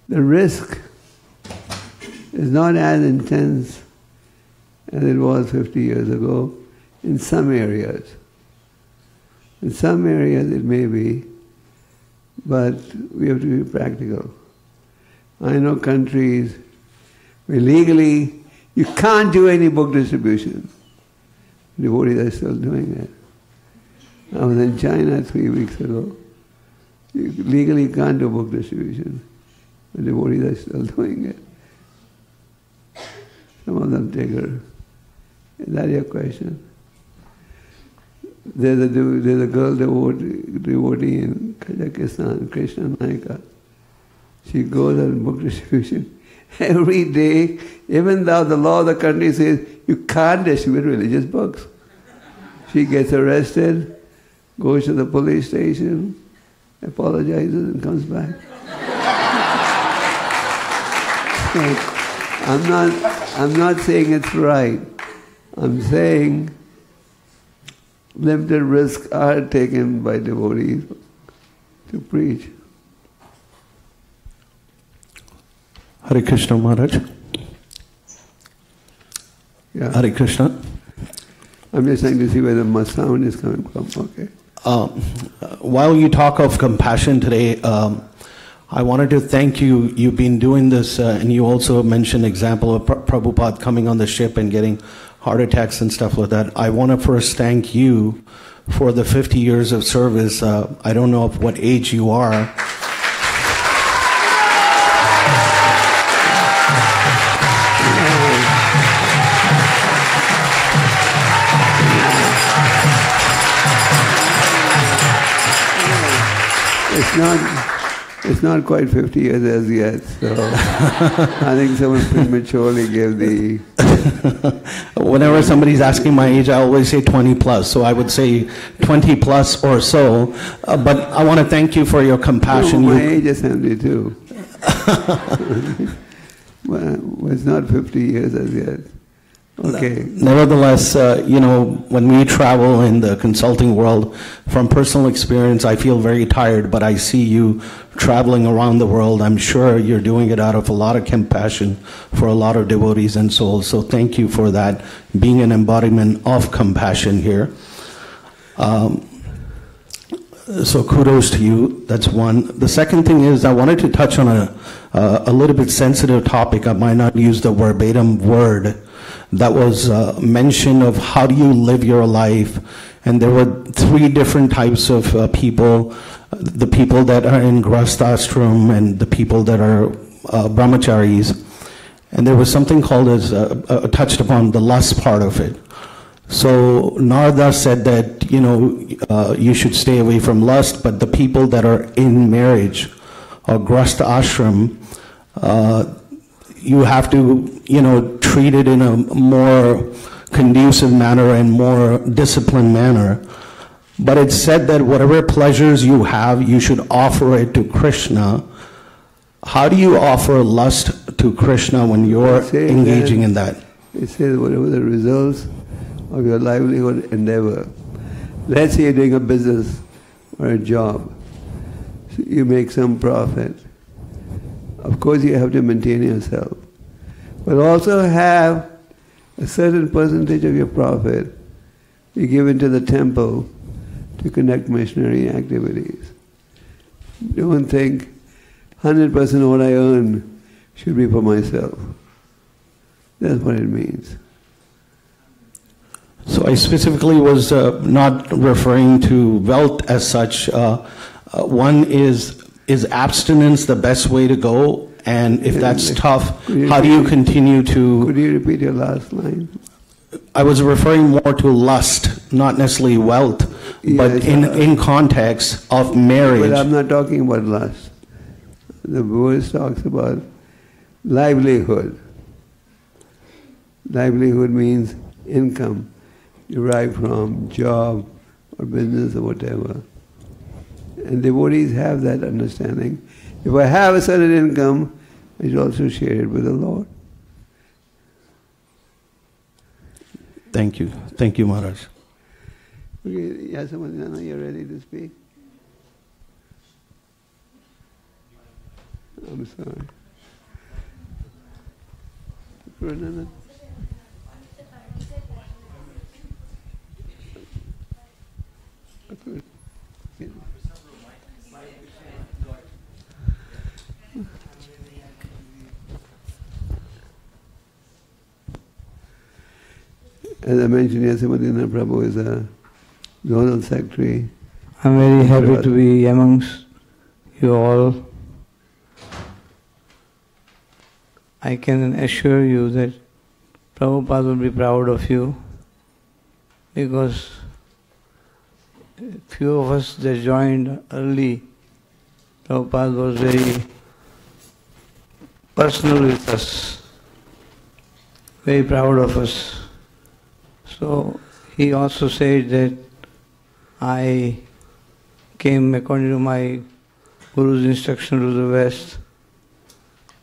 the risk is not as intense as it was 50 years ago in some areas. In some areas it may be, but we have to be practical. I know countries where legally you can't do any book distribution. Devotees are still doing that. I was in China 3 weeks ago. You legally can't do book distribution, but devotees are still doing it. Some of them take her. Is that your question? There's a girl devotee in Kazakhstan, Krishna Naika. She goes on book distribution every day, even though the law of the country says you can't distribute religious books. She gets arrested, goes to the police station, apologizes and comes back. So, I'm not saying it's right. I'm saying limited risks are taken by devotees to preach. Hare Krishna Maharaj. Yeah. Hare Krishna. I'm just trying to see where the sound is coming from. Okay. While you talk of compassion today, I wanted to thank you. You've been doing this, and you also mentioned example of Prabhupada coming on the ship and getting heart attacks and stuff like that. I want to first thank you for the 50 years of service. I don't know of what age you are. It's not quite 50 years as yet, so I think someone prematurely gave the... Whenever somebody's asking my age, I always say 20 plus, so I would say 20 plus or so. But I want to thank you for your compassion. No, my age is 72. Well, it's not 50 years as yet. Okay. Nevertheless, when we travel in the consulting world, from personal experience, I feel very tired, but I see you traveling around the world. I'm sure you're doing it out of a lot of compassion for a lot of devotees and souls. So thank you for that, being an embodiment of compassion here. So kudos to you. That's one. The second thing is I wanted to touch on a little bit sensitive topic. I might not use the verbatim word. That was mention of how do you live your life. And there were 3 different types of people. The people that are in Grastashram and the people that are brahmacharis. And there was something called as, touched upon the lust part of it. So Narada said that, you should stay away from lust, but the people that are in marriage or Grasta ashram, you have to, treat it in a more conducive manner and more disciplined manner. But it's said that whatever pleasures you have, you should offer it to Krishna. How do you offer lust to Krishna when you're engaging in that? It says whatever the results of your livelihood endeavor. Let's say you're doing a business or a job. So you make some profit. Of course you have to maintain yourself. But also have a certain percentage of your profit be given to the temple to conduct missionary activities. Don't think 100% of what I earn should be for myself. That's what it means. So I specifically was not referring to wealth as such. One is abstinence the best way to go? And if that's tough, how do you continue to... Could you repeat your last line? I was referring more to lust, not necessarily wealth, but in context of marriage. But I'm not talking about lust. The Buddhist talks about livelihood. Livelihood means income derived from job or business or whatever. And devotees have that understanding. If I have a certain income, I should also share it with the Lord. Thank you. Thank you, Maharaj. Okay, Yasamadana, you're ready to speak? I'm sorry. Purnana? As I mentioned, Yasamadana Prabhu is a zonal secretary. I'm very happy to be amongst you all. I can assure you that Prabhupada will be proud of you, because few of us that joined early, Prabhupada was very personal with us, very proud of us. So he also said that I came according to my Guru's instruction to the West.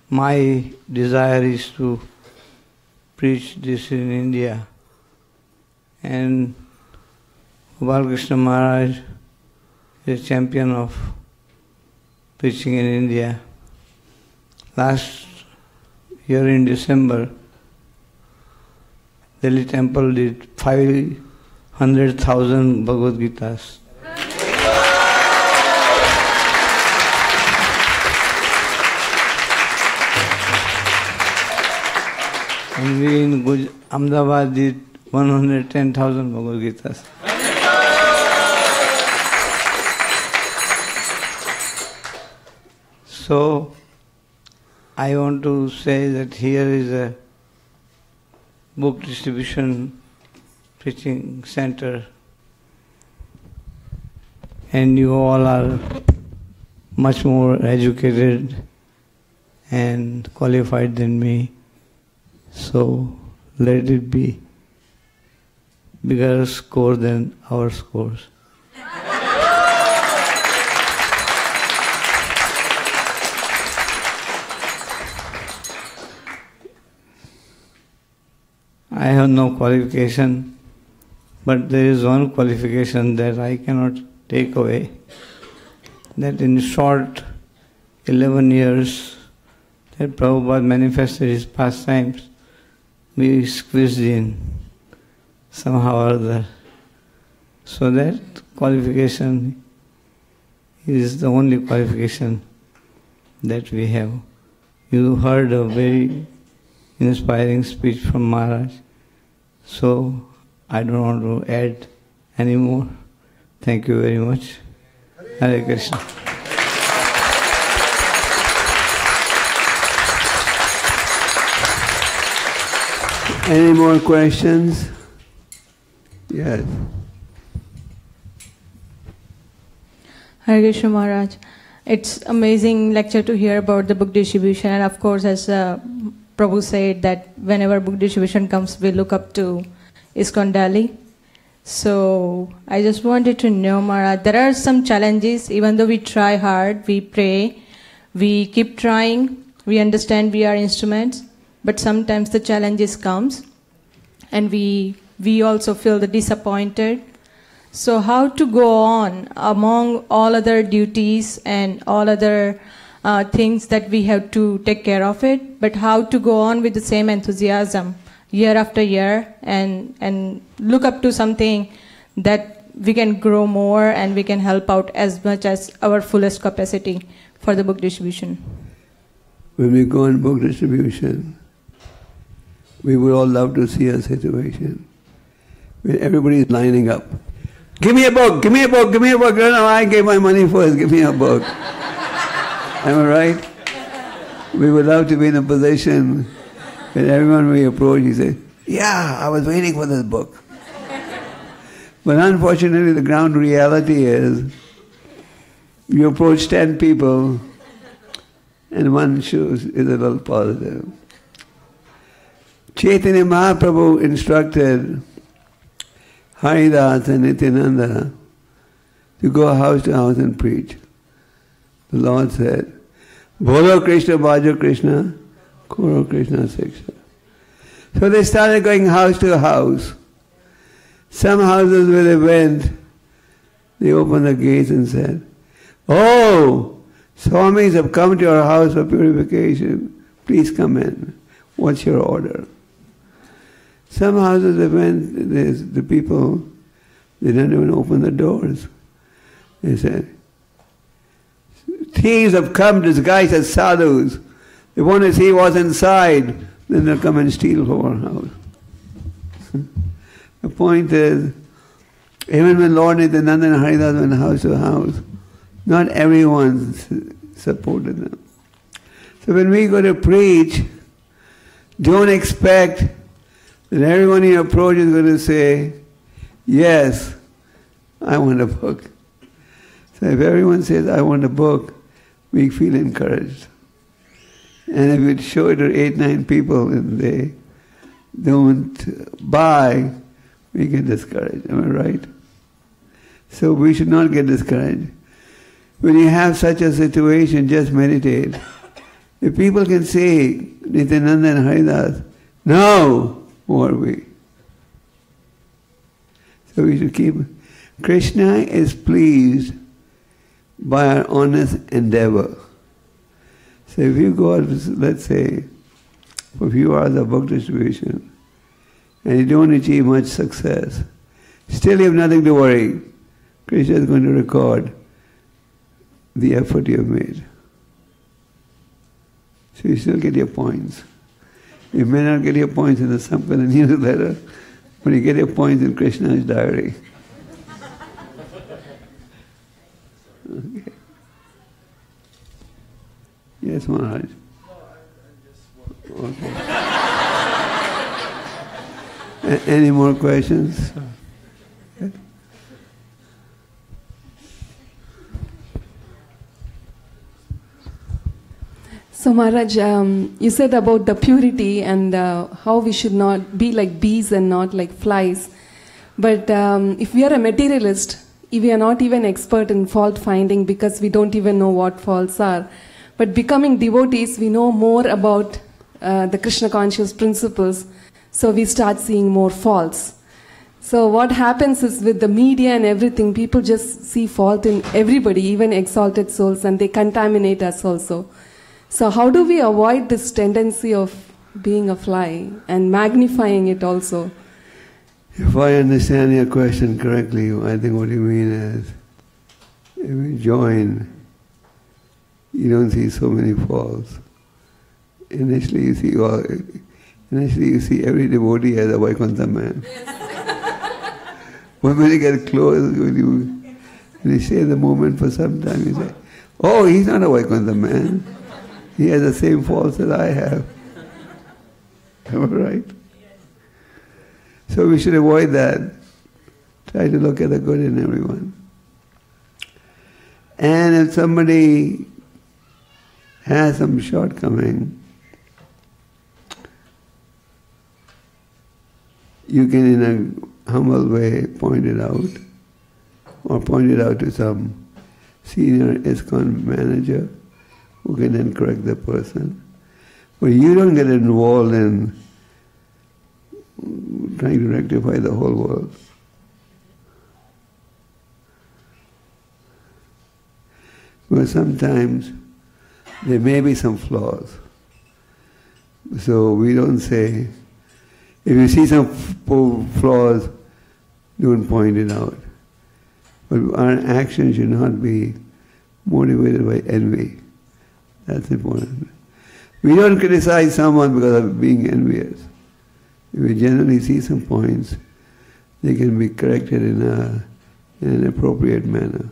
My desire is to preach this in India. And Balkrishna Maharaj is a champion of preaching in India. Last year in December, Delhi temple did 500,000 Bhagavad Gitas. And we in Ahmedabad did 110,000 Bhagavad Gitas. So, I want to say that here is a book distribution preaching center, and you all are much more educated and qualified than me. So let it be bigger score than our scores. I have no qualification, but there is one qualification that I cannot take away. That in short 11 years that Prabhupada manifested his pastimes, we squeezed in somehow or other. So that qualification is the only qualification that we have. You heard a very inspiring speech from Maharaj, so I don't want to add any more. Thank you very much. Hare Krishna. Any more questions? Yes. Hare Krishna Maharaj. It's amazing lecture to hear about the book distribution, and of course, as Prabhu said, that whenever book distribution comes, we look up to ISKCON Delhi. So I just wanted to know, Maharaj, there are some challenges. Even though we try hard, we pray, we keep trying, we understand we are instruments, but sometimes the challenges comes, and we also feel the disappointed. So how to go on among all other duties and all other things that we have to take care of it, but how to go on with the same enthusiasm year after year and look up to something that we can grow more and we can help out as much as our fullest capacity for the book distribution. When we go on book distribution, we would all love to see a situation where everybody is lining up. Give me a book, give me a book, give me a book. No, I gave my money first, give me a book. Am I right? We would love to be in a position where everyone we approach, he says, yeah, I was waiting for this book. But unfortunately, the ground reality is, you approach 10 people, and one shows is a little positive. Chaitanya Mahaprabhu instructed Haridas and Nityananda to go house to house and preach. The Lord said, Bolo Krishna, Bhajo Krishna, Koro Krishna Siksha. So they started going house to house. Some houses where they went, they opened the gates and said, oh, Swamis have come to your house for purification. Please come in. What's your order? Some houses they went, the people, they didn't even open the doors. They said, thieves have come disguised as sadhus. They want to see what's inside, then they'll come and steal from our house. The point is, even when Lord Nityananda and Haridas went house to house, not everyone supported them. So when we go to preach, don't expect that everyone you approach is going to say, yes, I want a book. So if everyone says, I want a book, we feel encouraged. And if we show it to 8, 9 people and they don't buy, we get discouraged. Am I right? So we should not get discouraged. When you have such a situation, just meditate. If people can say, Nityananda and Haridas, no, who are we? So we should keep. Krishna is pleased by our honest endeavor. So if you go out, let's say, for a few hours of book distribution, and you don't achieve much success, still you have nothing to worry. Krishna is going to record the effort you have made. So you still get your points. You may not get your points in the Sampana newsletter, but you get your points in Krishna's diary. Okay. Yes, Maharaj. Okay. Any more questions? So Maharaj, you said about the purity and how we should not be like bees and not like flies. But if we are a materialist, if we are not even expert in fault finding because we don't even know what faults are. But becoming devotees, we know more about the Krishna conscious principles. So we start seeing more faults. So what happens is with the media and everything, people just see fault in everybody, even exalted souls, and they contaminate us also. So how do we avoid this tendency of being a fly and magnifying it also? If I understand your question correctly, I think what you mean is, if you join, you don't see so many faults. Initially you see every devotee as a Vaikuntha man. But when you get close, when you stay in the moment for some time, you say, oh, he's not a Vaikuntha man. He has the same faults that I have. Am I right? So we should avoid that. Try to look at the good in everyone. And if somebody has some shortcoming, you can in a humble way point it out, or point it out to some senior ISKCON manager who can then correct the person. But you don't get involved in trying to rectify the whole world. But sometimes there may be some flaws. So we don't say, if you see some flaws, don't point it out. But our action should not be motivated by envy. That's important. We don't criticize someone because of being envious. If we generally see some points, they can be corrected in an appropriate manner.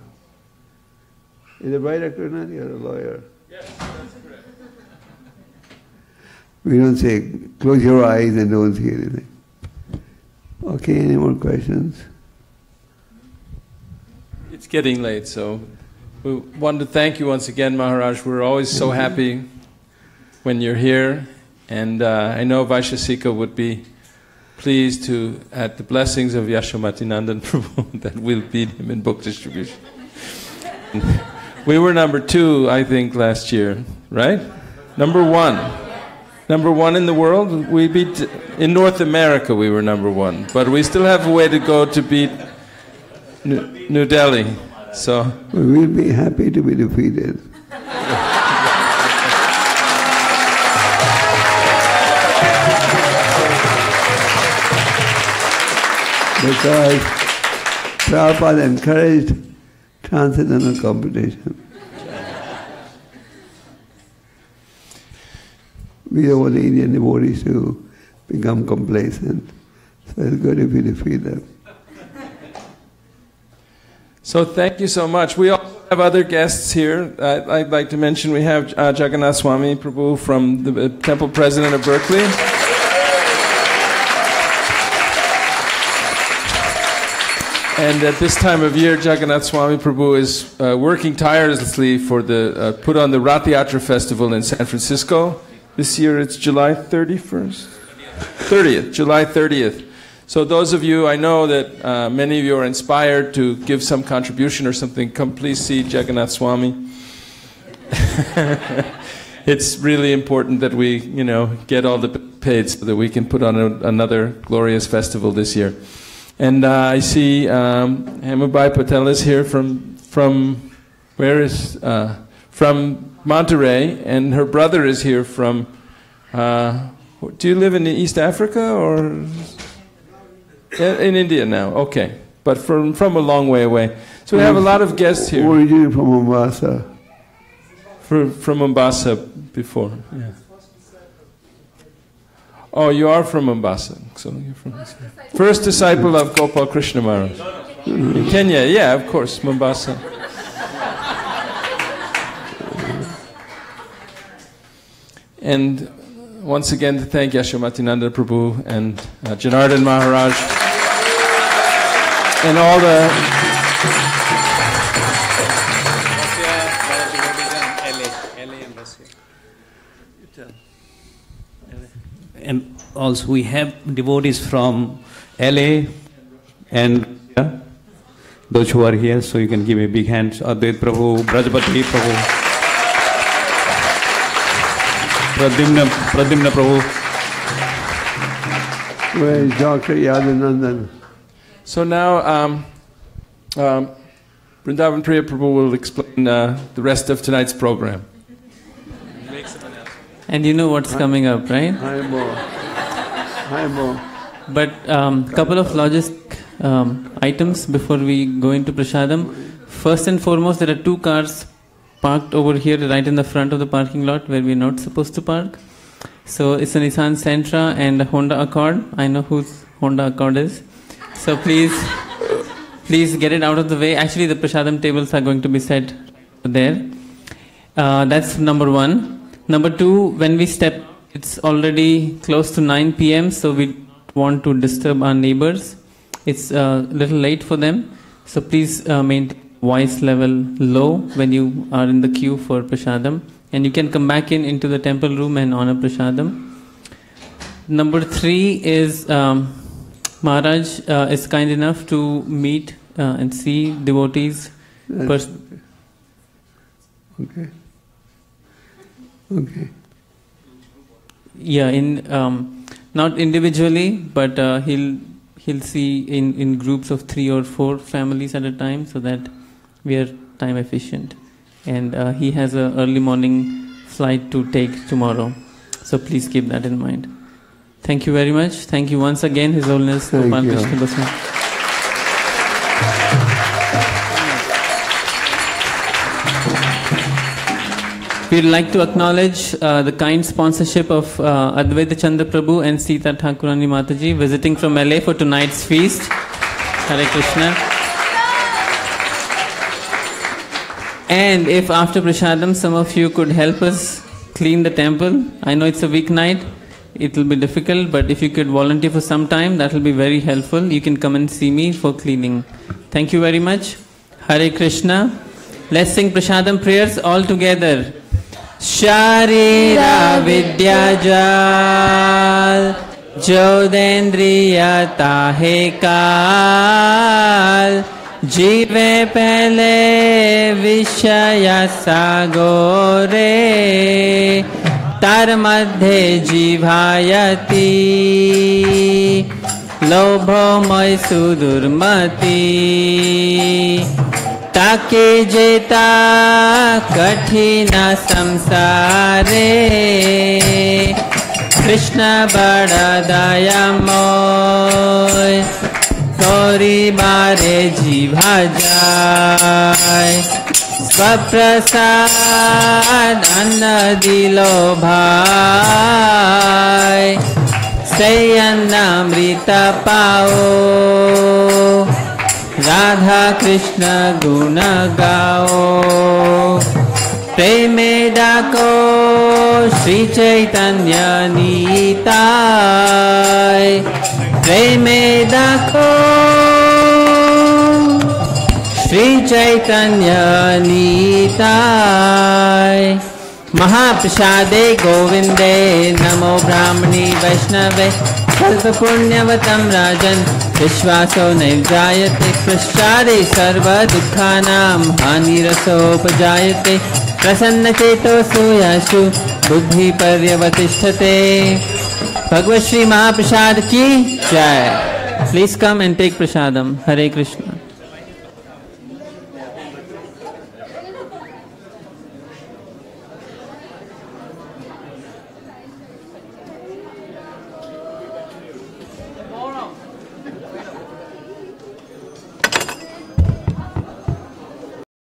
Is it right, Dr. Nadi? You're a lawyer. Yes, that's correct. We don't say, close your eyes and don't see anything. Okay, any more questions? It's getting late, so we want to thank you once again, Maharaj. We're always so happy when you're here, and I know Vaishasika would be pleased to, at the blessings of Yashomatinandan Prabhu, that we'll beat him in book distribution. We were number 2, I think, last year, right? Number 1. Number 1 in the world. We beat, in North America we were number 1, but we still have a way to go to beat New Delhi. So we'll be happy to be defeated. Because Prabhupada encouraged transcendental competition. We don't want the Indian devotees to become complacent. So it's good if we defeat them. So thank you so much. We also have other guests here. I'd like to mention we have Jagannath Swami Prabhu from the Temple President of Berkeley. And at this time of year, Jagannath Swami Prabhu is working tirelessly for the put on the Rath Yatra Festival in San Francisco. This year it's July 31st? 30th, July 30th. So those of you, I know that many of you are inspired to give some contribution or something. Come please see Jagannath Swami. It's really important that we, get all the paid so that we can put on another glorious festival this year. And I see Hemabai Patel is here from where is from Monterey, and her brother is here from. Do you live in East Africa or in India now? Okay, but from a long way away. So we have a lot of guests here. Originally from Mombasa. From Mombasa before. Yeah. Oh, you are from Mombasa. So you're from first disciple of Gopal Krishna Maharaj. In Kenya, yeah, of course, Mombasa. And once again to thank Yashomatinanda Prabhu and Janardhan Maharaj and all the And also we have devotees from LA and those who are here, so you can give a big hand. Advait Prabhu, Brajapati Prabhu, Pradimna Prabhu. Where is Dr. Yadanandan? So now Vrindavan Priya Prabhu will explain the rest of tonight's program. And you know what's coming up, right? Hi, Bo. But couple of logistic items before we go into Prasadam. First and foremost, there are 2 cars parked over here right in the front of the parking lot where we're not supposed to park. So it's a Nissan Sentra and a Honda Accord. I know whose Honda Accord is. So please get it out of the way. Actually, the Prasadam tables are going to be set there. That's number 1. Number 2, when we step, it's already close to 9 p.m. So we don't want to disturb our neighbors. It's a little late for them. So please maintain voice level low when you are in the queue for Prasadam. And you can come back into the temple room and honor Prasadam. Number 3 is Maharaj is kind enough to meet and see devotees. Okay. Yeah, not individually, but he'll see in groups of 3 or 4 families at a time, so that we are time efficient. And he has an early morning flight to take tomorrow, so please keep that in mind. Thank you very much. Thank you once again, His Holiness Gopal Krishna Goswami. We'd like to acknowledge the kind sponsorship of Advaita Chandra Prabhu and Sita Thakurani Mataji visiting from LA for tonight's feast. Hare Krishna. And if after Prasadam some of you could help us clean the temple. I know it's a weeknight, it will be difficult, but if you could volunteer for some time, that will be very helpful. You can come and see me for cleaning. Thank you very much. Hare Krishna. Let's sing Prasadam prayers all together. Sharira Vidya Jal Jodendriya Tahe Kal Jive Pele Vishaya Sagore Tar Madhe Jivayati Lobho Moy Sudurmati Take jeta kathina samsare Krishna bada dayamoy Kori bare jivajay Swaprasad anna dilo bhai Sayanamrita pao Radha Krishna Guna Gao Preme Dako Shri Chaitanya Nitai Preme Dako Shri Chaitanya Nitai Mahaprasade Govinde Namo Brahmani Vaishnave Kalpa Punyavatam Rajan Vishwaso Naivjayate Prashade Sarva Dukhanam Haniraso Pajayate Prasanna Cheto Suyashu Buddhi Paryavatishthate Bhagavad Shri Mahaprasad Ki Jai. Please come and take Prasadam. Hare Krishna.